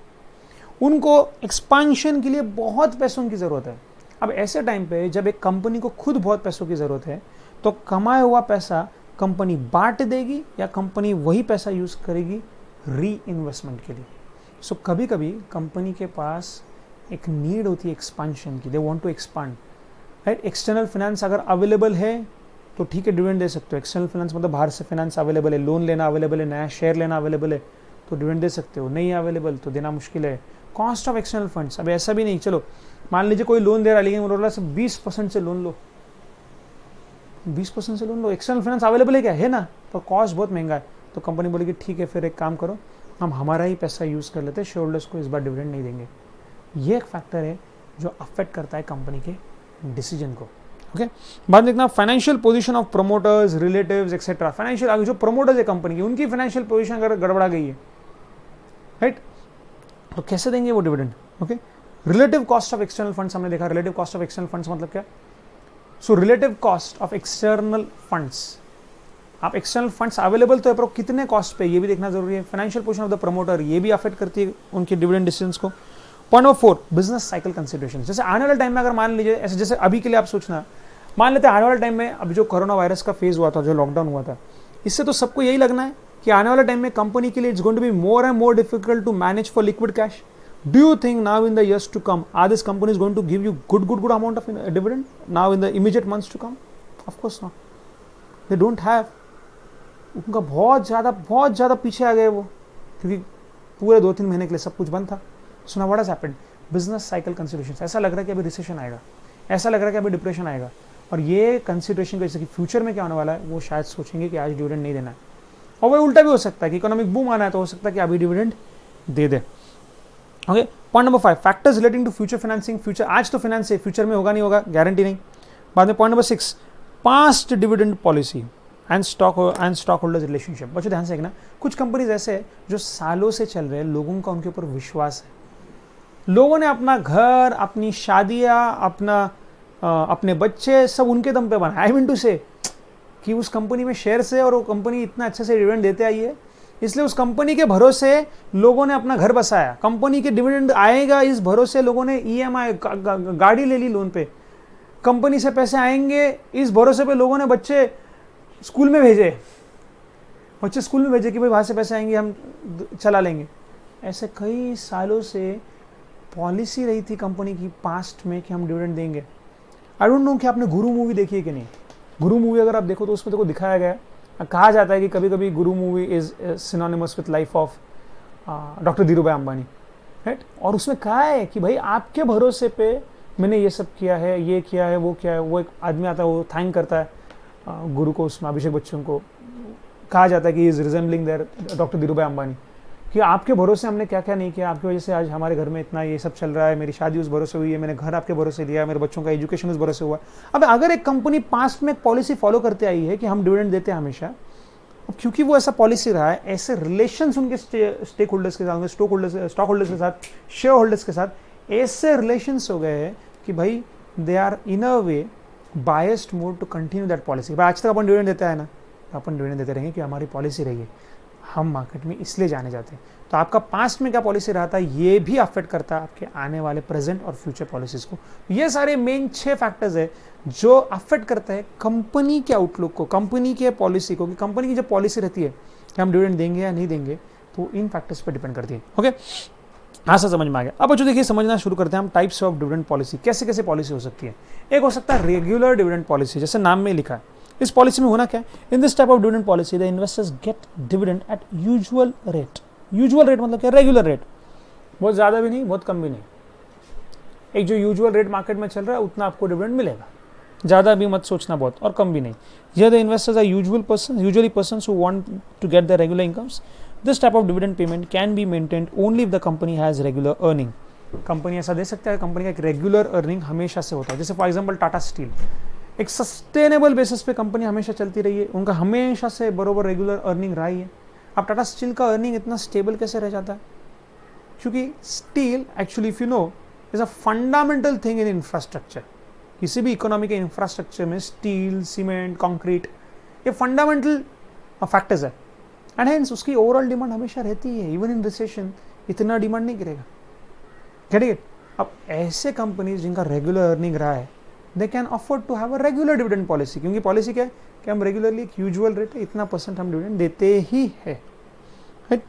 उनको एक्सपांशन के लिए बहुत पैसों की ज़रूरत है। अब ऐसे टाइम पे जब एक कंपनी को खुद बहुत पैसों की ज़रूरत है, तो कमाया हुआ पैसा कंपनी बांट देगी या कंपनी वही पैसा यूज़ करेगी री इन्वेस्टमेंट के लिए। सो कभी कभी कंपनी के पास एक नीड होती है एक्सपांशन की, they want to expand, right? External finance अगर अवेलेबल है तो ठीक है, डिविडेंड दे सकते हो। एक्सटर्नल फाइनेंस मतलब बाहर से फाइनेंस अवेलेबल है, लोन लेना अवेलेबल है, नया शेयर लेना अवेलेबल है, तो डिविडेंड दे सकते हो। नहीं अवेलेबल तो देना मुश्किल है। कॉस्ट ऑफ एक्सटर्नल फंड्स, अब ऐसा भी नहीं, चलो मान लीजिए कोई लोन दे रहा है लेकिन बोल रहा है 20% से लोन लो, 20% से लोन लो, एक्सटर्नल फाइनेंस अवेलेबल है क्या? है ना, पर कॉस्ट बहुत महंगा है। तो कंपनी बोलेगी ठीक है, फिर एक काम करो, हम हमारा ही पैसा यूज़ कर लेते हैं, शेयर होल्डर्स को इस बार डिविडेंड नहीं देंगे। ये एक फैक्टर है जो अफेक्ट करता है कंपनी के डिसीजन को। ओके, बाद में देखना financial position of promoters, relatives etcetera. Financial, जो प्रमोटर्स है कंपनी की, उनकी फाइनेंशियल पोजीशन अगर गड़बड़ा गई है, राइट, तो कैसे देंगे वो dividend? Okay, relative cost of external funds हमने देखा। Relative cost of external funds मतलब क्या? So relative cost of external funds, आप एक्सटर्नल फंड्स अवेलेबल तो है पर कितने कॉस्ट पे, ये भी देखना जरूरी है। Financial position of the promoter, ये भी अफेक्ट करती है उनके डिविडेंड डिसीजंस को। Point number 4, business cycle consideration. जैसे आने वाले टाइम में अगर मान लीजिए ऐसे, जैसे अभी के लिए आप सोचना, मान लेते हैं आने वाले टाइम में अब जो कोरोना वायरस का फेज हुआ था, जो लॉकडाउन हुआ था, इससे तो सबको यही लगना है कि आने वाले टाइम में कंपनी के लिए it's going to be more and more difficult to manage for liquid cash. Do you think now in the years to come are these companies going to give you good amount of dividend now in the immediate months to come? Of course not. They don't have. उनका बहुत ज़्यादा पीछे आ गए वो, क्योंकि पूरे 2-3 महीने के लिए सब कुछ बंद था। So now what has happened? Business cycle considerations. ऐसा लग रहा है कि अभी रिसेशन आएगा, ऐसा लग रहा है कि अभी डिप्रेशन आएगा, और ये कंसिडरेशन जैसे कि फ्यूचर में क्या होने वाला है वो शायद सोचेंगे कि आज डिविडेंड नहीं देना है। और वही उल्टा भी हो सकता है कि इकोनॉमिक बूम आना है तो हो सकता है कि अभी डिविडेंड दे दे। Okay, point number 5, factors relating to future financing. Future, आज तो फाइनेंस है, फ्यूचर में होगा नहीं होगा गारंटी नहीं। बाद में point number 6, past dividend policy and stock holders relationship. बच्चों ध्यान से देखना, कुछ कंपनीज ऐसे हैं जो सालों से चल रहे हैं, लोगों का उनके ऊपर विश्वास है, लोगों ने अपना घर, अपनी शादियां, अपने बच्चे सब उनके दम पे बनाए। आई मीन टू से कि उस कंपनी में शेयर्स है और वो कंपनी इतना अच्छे से डिविडेंड देते आई है, इसलिए उस कंपनी के भरोसे लोगों ने अपना घर बसाया। कंपनी के डिविडेंड आएगा इस भरोसे लोगों ने EMI गाड़ी ले ली लोन पे, कंपनी से पैसे आएंगे इस भरोसे पे लोगों ने बच्चे स्कूल में भेजे कि भाई वहाँ से पैसे आएंगे हम चला लेंगे। ऐसे कई सालों से पॉलिसी रही थी कंपनी की पास्ट में कि हम डिविडेंड देंगे। आई डोंट नो कि आपने गुरु मूवी देखी है कि नहीं। गुरु मूवी अगर आप देखो तो उसमें देखो दिखाया गया है, कहा जाता है कि कभी कभी गुरु movie is synonymous with life of doctor Dhirubhai Ambani, right. और उसमें कहा है कि भाई आपके भरोसे पे मैंने ये सब किया है, ये किया है, वो किया है। वो एक आदमी आता है, वो थैंक करता है गुरु को, उसमें अभिषेक बच्चन को। कहा जाता है कि is resembling their doctor Dhirubhai Ambani, कि आपके भरोसे हमने क्या क्या नहीं किया, आपकी वजह से आज हमारे घर में इतना ये सब चल रहा है, मेरी शादी उस भरोसे हुई है, मैंने घर आपके भरोसे दिया, मेरे बच्चों का एजुकेशन उस भरोसे हुआ। अब अगर एक कंपनी पास्ट में एक पॉलिसी फॉलो करते आई है कि हम डिविडेंड देते हैं हमेशा, अब क्योंकि वो ऐसा पॉलिसी रहा है, ऐसे रिलेशंस उनके स्टेक होल्डर्स के साथ, स्टॉक होल्डर्स के साथ, शेयर होल्डर्स के साथ ऐसे रिलेशंस हो गए हैं कि भाई they are in a way biased mode to continue that policy. भाई आज तक अपन डिविडेंड देता है ना, अपन डिविडेंड देते रहेंगे कि हमारी पॉलिसी रही है, हम मार्केट में इसलिए जाने जाते हैं। तो आपका पास्ट में क्या पॉलिसी रहा था ये भी अफेक्ट करता है आपके आने वाले प्रेजेंट और फ्यूचर पॉलिसीज को। ये सारे मेन 6 फैक्टर्स है जो अफेक्ट करता है कंपनी के आउटलुक को, कंपनी के पॉलिसी को, कि कंपनी की जो पॉलिसी रहती है कि हम डिविडेंड देंगे या नहीं देंगे, तो इन फैक्टर्स पर डिपेंड करती है। ओके, हाँ सर समझ में आ गया। अब जो देखिए समझना शुरू करते हैं हम टाइप्स ऑफ डिविडेंड पॉलिसी, कैसे कैसे पॉलिसी हो सकती है। एक हो सकता है रेगुलर डिविडेंड पॉलिसी, जैसे नाम में लिखा है। इस पॉलिसी में होना क्या है, in this type of dividend policy the investors get dividend at usual rate. Usual rate मतलब क्या, रेगुलर रेट, बहुत ज्यादा भी नहीं बहुत कम भी नहीं, एक जो यूजुअल रेट मार्केट में चल रहा है उतना आपको डिविडेंड मिलेगा, ज्यादा भी मत सोचना बहुत और कम भी नहीं। Here the investors are usually persons who want to get their regular incomes. This type of dividend payment can be maintained only if the company has regular earning. Company ऐसा दे सकता है, कंपनी का एक रेगुलर अर्निंग हमेशा से होता है। जैसे फॉर एग्जांपल टाटा स्टील, एक सस्टेनेबल बेसिस पे कंपनी हमेशा चलती रही है, उनका हमेशा से बरोबर रेगुलर अर्निंग रही है। अब टाटा स्टील का अर्निंग इतना स्टेबल कैसे रह जाता है, क्योंकि steel actually if you know is a fundamental thing in infrastructure. किसी भी इकोनॉमी के इंफ्रास्ट्रक्चर में स्टील, सीमेंट, कंक्रीट ये फंडामेंटल फैक्टर्स है, एंड हेंस उसकी ओवरऑल डिमांड हमेशा रहती है। इवन इन रिसेशन इतना डिमांड नहीं गिरेगा। Get it? अब ऐसे कंपनीज जिनका रेगुलर अर्निंग रहा है, they can afford to have a regular dividend policy, क्योंकि पॉलिसी क्या है कि हम रेगुलरली एक यूजुअल रेट है इतना % हम डिविडेंड देते ही है, राइट।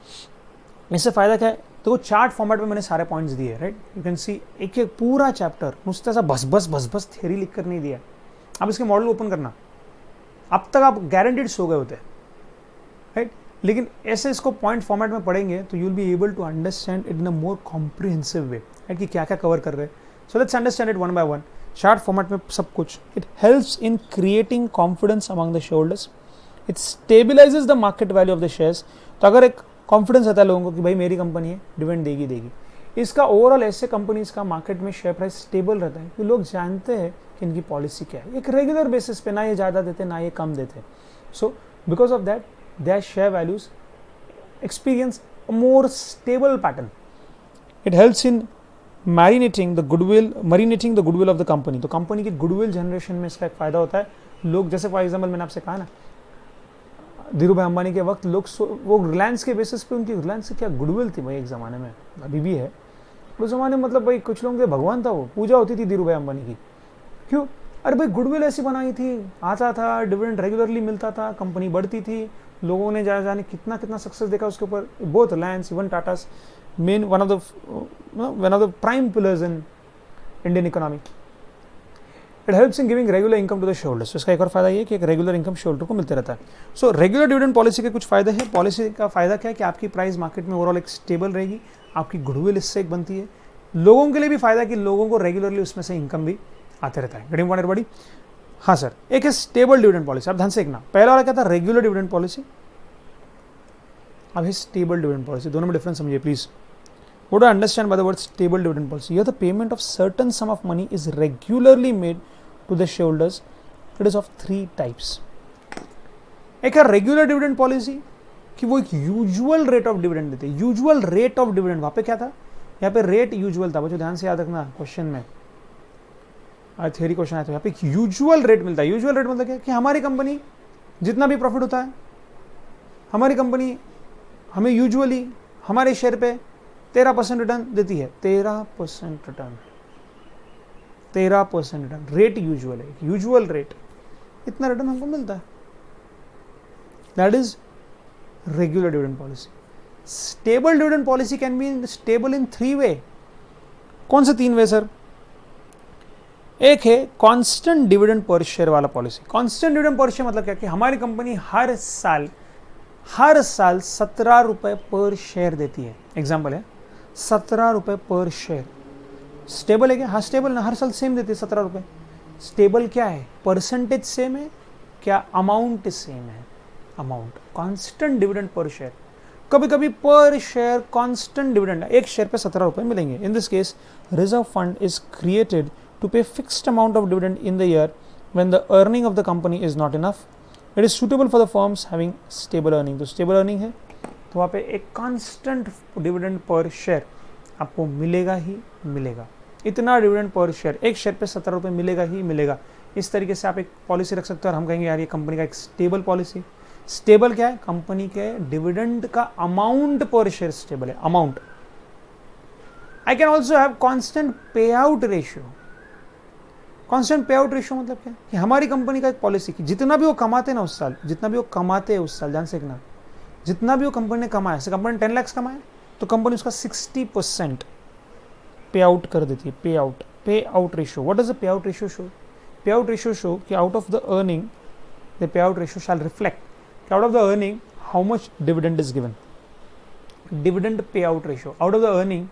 इससे फायदा क्या है, तो चार्ट फॉर्मेट में मैंने सारे पॉइंट्स दिए, राइट। यू कैन सी एक एक पूरा चैप्टर मुझसे ऐसा बस बस थ्योरी लिख कर नहीं दिया। अब इसके मॉडल ओपन करना, अब तक आप गारंटीड सो गए होते, राइट। लेकिन ऐसे इसको पॉइंट फॉर्मेट में पढ़ेंगे तो you will be able to understand it in a more comprehensive way, right, कि क्या क्या कवर कर रहे हैं। So let's understand it one by one. Chart format में सब कुछ। It helps in creating confidence among the shareholders, it stabilises the market value of the shares. तो अगर एक कॉन्फिडेंस रहता है लोगों को कि भाई मेरी कंपनी है डिविडेंड देगी, इसका ओवरऑल ऐसे कंपनीज का मार्केट में शेयर प्राइस स्टेबल रहता है कि लोग जानते हैं कि इनकी पॉलिसी क्या है, एक रेगुलर बेसिस पे, ना ये ज़्यादा देते ना ये कम देते। So because of that their share values experience a more stable pattern. It helps in marinating the goodwill of the company. तो कंपनी की गुडविल जनरेशन में इसका एक फायदा होता है। लोग जैसे फॉर एग्जाम्पल मैंने आपसे कहा ना, धीरू भाई अंबानी के वक्त लोग वो रिलायंस के बेसिस पे, उनकी रिलायंस से क्या गुडविल थी भाई एक ज़माने में, अभी भी है उस ज़माने में। मतलब भाई कुछ लोगों के भगवान था, वो पूजा होती थी धीरू भाई अंबानी की। क्यों? अरे भाई गुडविल ऐसी बनाई थी, आता था डिविडेंड रेगुलरली मिलता था, कंपनी बढ़ती थी, लोगों ने जाने कितना कितना सक्सेस देखा उसके ऊपर। Both Reliance even Tata's main one of the prime pillars in Indian economy. It helps in giving regular income to the shareholders. इसका एक और फायदा ये कि एक रेगुलर इनकम शेयरहोल्डर को मिलते रहता है। सो रेगुलर डिविडेंड पॉलिसी के कुछ फायदे हैं। पॉलिसी का फायदा क्या है कि आपकी प्राइस मार्केट में ओवरऑल एक स्टेबल रहेगी, आपकी गुडविल इससे एक बनती है। लोगों के लिए भी फायदा है कि लोगों को रेगुलरली उसमें से इनकम भी आते रहता है। Getting point everybody? हाँ सर। एक है स्टेबल डिविडेंड पॉलिसी, आप ध्यान से देखना। पहला वाला क्या था, रेगुलर डिविडेंड पॉलिसी, अब है स्टेबल डिविडेंड पॉलिसी। दोनों में डिफरेंस समझिए please. What do I understand by the word stable dividend policy? Here the payment of certain sum of money is regularly made to the shareholders. It is of 3 types. एक है regular dividend policy कि वो एक usual rate of dividend देते हैं। Usual rate of dividend, वहां पे क्या था, यहाँ पे रेट यूजुअल था, बच्चों ध्यान से याद रखना क्वेश्चन में, थ्योरी क्वेश्चन आया था, यहाँ पे यूजुअल रेट मिलता है। यूजुअल रेट मतलब क्या कि हमारी कंपनी जितना भी प्रॉफिट होता है, हमारी कंपनी हमें यूजुअली हमारे शेयर पे 13% रिटर्न देती है। 13% रिटर्न, 13% रिटर्न, रेट यूजुअल है, यूजुअल रेट, इतना रिटर्न हमको मिलता है। That is regular dividend policy. Stable dividend policy can be stable in 3 वे। कौन से 3 वे सर? एक है कांस्टेंट डिविडेंड पर शेयर वाला policy. Constant dividend per share मतलब क्या कि हमारी कंपनी हर साल 17 रुपए पर शेयर देती है। एग्जाम्पल है 17 रुपए पर शेयर। स्टेबल है क्या? हाँ स्टेबल ना, हर साल सेम देती है 17 रुपए। स्टेबल क्या है? परसेंटेज सेम है क्या? अमाउंट सेम है, amount. Constant dividend per share. कभी कभी पर शेयर कांस्टेंट डिविडेंड, एक शेयर पे 17 रुपए मिलेंगे. In this case reserve fund is created to pay fixed amount of dividend in the year when the earning of the company is not enough. It is suitable for the firms having stable earning. तो stable earning है तो वहाँ पे एक constant dividend per share आपको मिलेगा ही मिलेगा. इतना डिविडेंड पर शेयर, एक शेयर पे 17 रुपए मिलेगा ही मिलेगा. इस तरीके से आप एक पॉलिसी रख सकते हो और हम कहेंगे यार ये कंपनी का एक स्टेबल पॉलिसी. स्टेबल क्या है? कंपनी के डिविडेंड का अमाउंट पर शेयर स्टेबल है, amount. I can also have constant पे आउट रेशियो. कांस्टेंट पे आउट रेशियो मतलब क्या? कि हमारी कंपनी का एक पॉलिसी की जितना भी वो कमाते ना उस साल, जितना भी वो कमाते हैं उस साल, जान सीखना, जितना भी वो कंपनी ने कमाया, जैसे कंपनी ने 10 लाख कमाया तो कंपनी उसका 60% पे आउट कर देती है. Payout ratio. What does the payout ratio show? Payout ratio show कि out of the earning the payout ratio shall reflect out of the earning how much dividend is given. Dividend payout ratio, out of the earning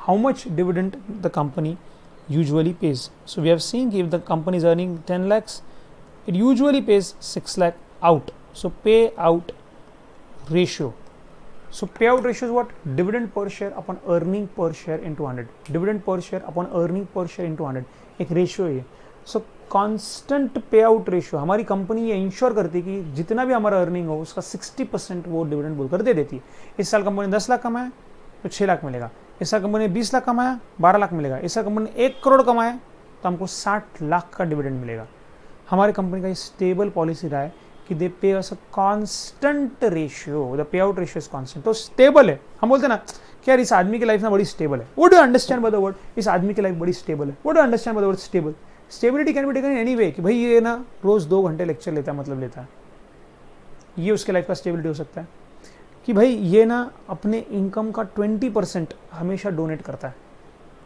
how much dividend the company usually pays. So we have seen if the company is earning 10 lakhs, it usually pays 6 lakh out. So pay out ratio. So pay out ratio is what? Dividend per share upon earning per share into 100. Dividend per share upon earning per share into 100. एक ratio है. सो constant पे out ratio, हमारी company ये ensure करती है कि जितना भी हमारा अर्निंग हो उसका 60% वो डिविडेंड बोलकर दे देती है. इस साल कंपनी 10 लाख कमाया तो 6 लाख मिलेगा. इस साल कंपनी ने 20 लाख कमाया 12 लाख मिलेगा. इस साल कंपनी ने 1 करोड़ कमाया तो हमको 60 लाख का डिविडेंड मिलेगा. हमारी कंपनी का ये स्टेबल पॉलिसी रहा है कि they pay us a constant ratio, the payout ratio is constant. तो स्टेबल है. हम बोलते हैं ना कि यार इस आदमी की लाइफ ना बड़ी स्टेबल है. What do you understand by the word? इस आदमी की लाइफ बड़ी स्टेबल है. What do you understand by the word stable? Stability can be taken in any way कि भाई ये ना रोज 2 घंटे लेक्चर लेता है, मतलब लेता है, ये उसके लाइफ का स्टेबिलिटी हो सकता है. कि भाई ये ना अपने इनकम का 20% हमेशा डोनेट करता है,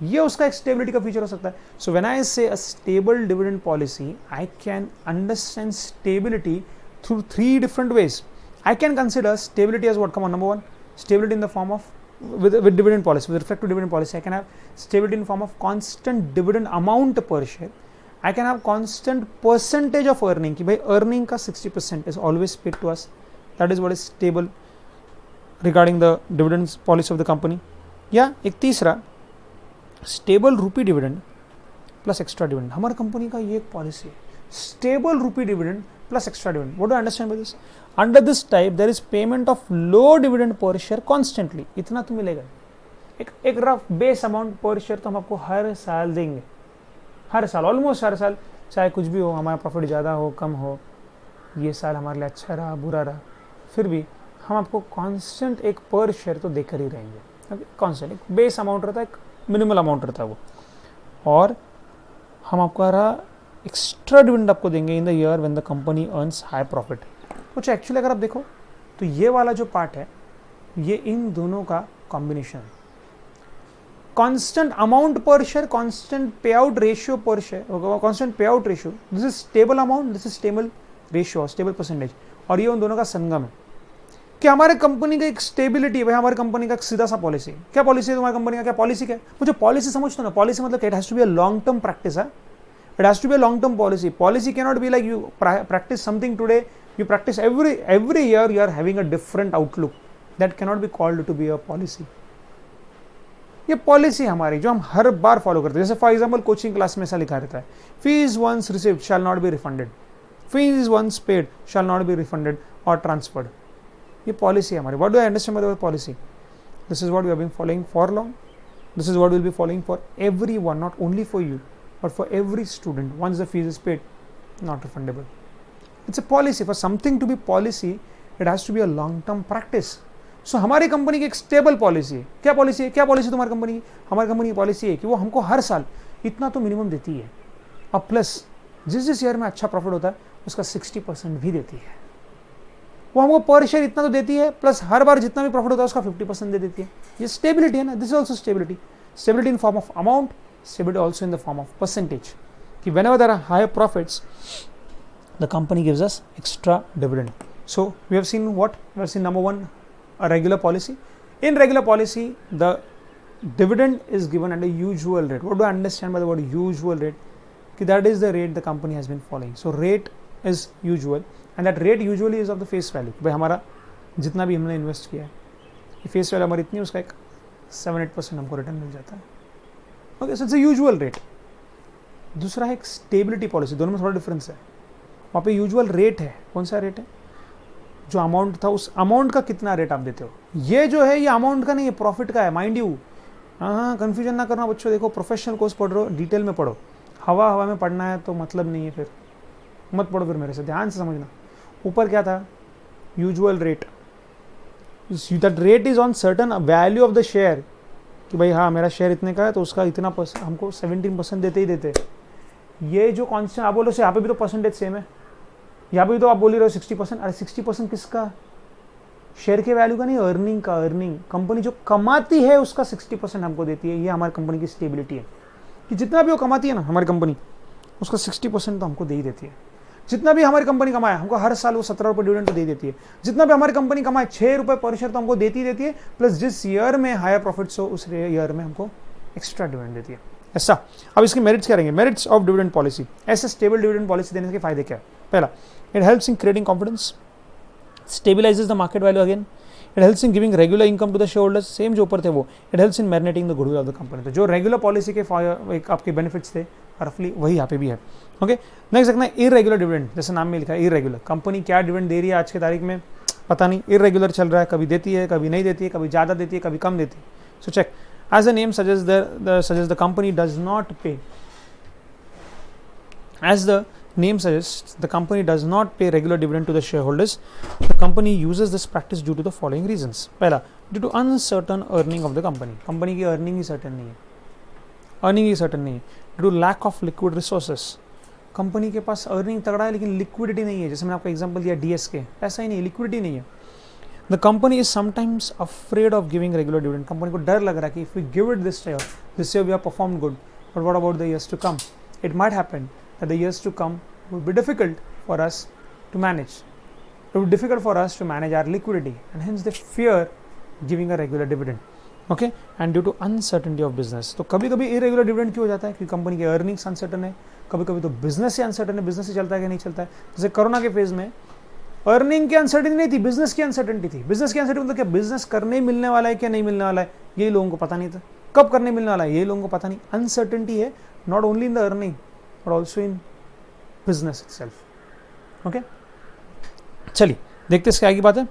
ये उसका एक स्टेबिलिटी का फीचर हो सकता है. सो व्हेन आई से a stable dividend policy, I can understand stability through 3 different ways. I can consider stability as what? Come on, number 1, stability in the form of with dividend policy, with respect to dividend policy, I can have stability in form of constant dividend amount per share. I can have constant percentage of earning कि भाई earning का 60% is always paid to us. That is what is stable regarding the dividends policy of the company. या एक तीसरा stable rupee dividend plus extra dividend. हमारी कंपनी का ये एक पॉलिसी है, stable rupee dividend plus extra dividend. What do you understand by this? Under this type there is payment of low dividend per share constantly. इतना तो मिलेगा. एक rough base amount per share तो हम आपको हर साल देंगे, हर साल, ऑलमोस्ट हर साल, चाहे कुछ भी हो, हमारा प्रॉफिट ज़्यादा हो कम हो, ये साल हमारे लिए अच्छा रहा बुरा रहा, फिर भी हम आपको कांस्टेंट एक पर शेयर तो देकर ही रहेंगे. कांस्टेंट एक बेस अमाउंट रहता है, एक मिनिमल अमाउंट रहता है वो, और हम आपको एक्स्ट्रा डिविडेंड आपको देंगे इन the year when the company earns high profit. कुछ एक्चुअली अगर आप देखो तो ये वाला जो पार्ट है ये इन दोनों का कॉम्बिनेशन है. Constant amount per share, constant पे आउट रेशियो पर शेयर, कांस्टेंट पे out ratio, this is stable amount, this is stable ratio, stable percentage, और ये उन दोनों का संगम है कि हमारे कंपनी का एक स्टेबिलिटी है. भाई हमारी कंपनी का एक सीधा सा पॉलिसी. क्या पॉलिसी है तुम्हारी कंपनी का? क्या पॉलिसी क्या है? मुझे पॉलिसी समझते हो ना. पॉलिसी मतलब it has to be a long term practice है. It has to be a long term policy. Policy can not be like you practice something today, you practice every year you are having a different outlook. That cannot be called to be a policy. ये policy हमारी जो हम हर बार follow करते हैं. जैसे for example coaching class में ऐसा लिखा रहता है, fees once received shall not be refunded, fees once paid shall not be refunded और ट्रांसफर्ड. ये पॉलिसी है हमारी. What do I understand by the word policy? This is what we have been following for long. This is what we will be following for everyone, not only for you but for every student. Once the fees is paid, not refundable. It's a policy. For something to be policy, it has to be a long-term practice. So हमारी company की एक stable policy है. क्या policy है? क्या policy तुम्हारी company की? हमारी कंपनी की पॉलिसी है कि वो हमको हर साल इतना तो मिनिमम देती है, और प्लस जिस ईयर में अच्छा प्रॉफिट होता है उसका 60% भी देती है. वो हमको पर शेयर इतना तो देती है, प्लस हर बार जितना भी प्रॉफिट होता है उसका 50% दे देती है. ये स्टेबिलिटी है ना. This is also stability. Stability in form of amount, stability also in the form of percentage. कि whenever there are higher profits, the company gives us extra dividend. So we have seen what? We have seen number 1, a regular policy. In regular policy, the dividend is given at a usual rate. What do I understand by the word usual rate? That is the rate the company has been following. So rate is usual, and that rate usually is of the face value. भाई हमारा जितना भी हमने invest किया है face value हमारी इतनी, उसका एक 7-8% हमको रिटर्न मिल जाता है। Okay, so it's a usual rate. दूसरा है एक स्टेबिलिटी पॉलिसी, दोनों में थोड़ा डिफरेंस है। वहाँ पे यूजुअल रेट है, कौन सा रेट है, जो अमाउंट था उस अमाउंट का कितना रेट आप देते हो। ये जो है ये अमाउंट का नहीं है, प्रॉफिट का है, माइंड यू। हाँ, कन्फ्यूजन ना करना बच्चों, देखो प्रोफेशनल कोर्स पढ़ रहे हो, डिटेल में पढ़ो। हवा में पढ़ना है तो मतलब नहीं है, फिर मत पढ़ो, फिर मेरे से ध्यान से समझना। ऊपर क्या था, usual rate, that rate is on certain value of the share, कि भाई हाँ मेरा शेयर इतने का है तो उसका इतना हमको 17% देते ही देते। ये जो कॉन्स्टेंट आप बोलो से, यहाँ पे भी तो परसेंटेज सेम है, यहाँ पे भी तो आप बोल ही रहे हो 60%। अरे 60% किसका, शेयर के वैल्यू का नहीं, अर्निंग का। अर्निंग, कंपनी जो कमाती है उसका 60% हमको देती है। ये हमारी कंपनी की स्टेबिलिटी है कि जितना भी वो कमाती है ना हमारी कंपनी, उसका 60% तो हमको दे ही देती है। जितना भी हमारी कंपनी कमाए हमको हर साल वो 17 रुपये डिविडेंड तो दे देती है। जितना भी हमारी कंपनी कमाए 6 रुपये पर शेयर तो हमको देती देती है, प्लस जिस ईयर में हायर प्रॉफिट्स हो उस ईयर में हमको एक्स्ट्रा डिविडेंड देती है। ऐसा, अब इसके मेरिट्स क्या रहेंगे, मेरिट्स ऑफ डिविडेंड पॉलिसी। ऐसे स्टेबल डिविडेंड पॉलिसी देने के फायदे क्या है। पहला, it helps in creating confidence, stabilises the market value again, it helps in giving regular income to the shareholders, same जो ऊपर थे वो। It helps in marinating the goodwill of the company, तो जो रेगुलर पॉलिसी के एक आपके benefits थे रफली वही यहाँ पे भी है। ओके, नेक्स्ट देखना है इरेगुलर डिविडेंड, जैसे नाम में लिखा है इरेगुलर, कंपनी क्या डिविडेंड दे रही है आज की तारीख में पता नहीं, इरेगुलर चल रहा है, कभी देती है कभी नहीं देती है, कभी ज़्यादा देती है कभी कम देती है। So check, as a name suggest the company does not pay, as the name suggests, the company does not pay regular dividend to the shareholders. The company uses this practice due to the following reasons. पहला, due to uncertain earning of the company, company की earning ही certain नहीं है, due to lack of liquid resources, company के पास earning तगड़ा है लेकिन liquidity नहीं है, जैसे मैंने आपको एग्जांपल दिया DSK, ऐसा ही नहीं, लिक्विडिटी नहीं है। The company is sometimes afraid of giving regular dividend, company को डर लग रहा है कि if we give it this year we have performed good, but what about the years to come? It might happen that the years to come will be difficult for us to manage. It will be difficult for us to manage our liquidity, and hence they fear giving a regular dividend. Okay, and due to uncertainty of business, तो कभी कभी irregular dividend क्यों हो जाता है, क्योंकि company के earnings uncertain है, कभी कभी तो बिजनेस से अनसर्टन है, बिजनेस से चलता है कि नहीं चलता है। जैसे कोरोना के फेज में अर्निंग की अनसर्टनिटी नहीं थी, बिजनेस की अनसर्टनिटी थी। बिजनेस की अनसर्टनिटी मतलब क्या, बिजनेस करने मिलने वाला है क्या नहीं मिलने वाला है, ये लोगों को पता नहीं था, कब करने मिलने वाला है ये लोगों को पता नहीं। अनसर्टनिटी है not only in the earning but also in business itself. Okay, चलिए देखते हैं इसके आगे की बात है।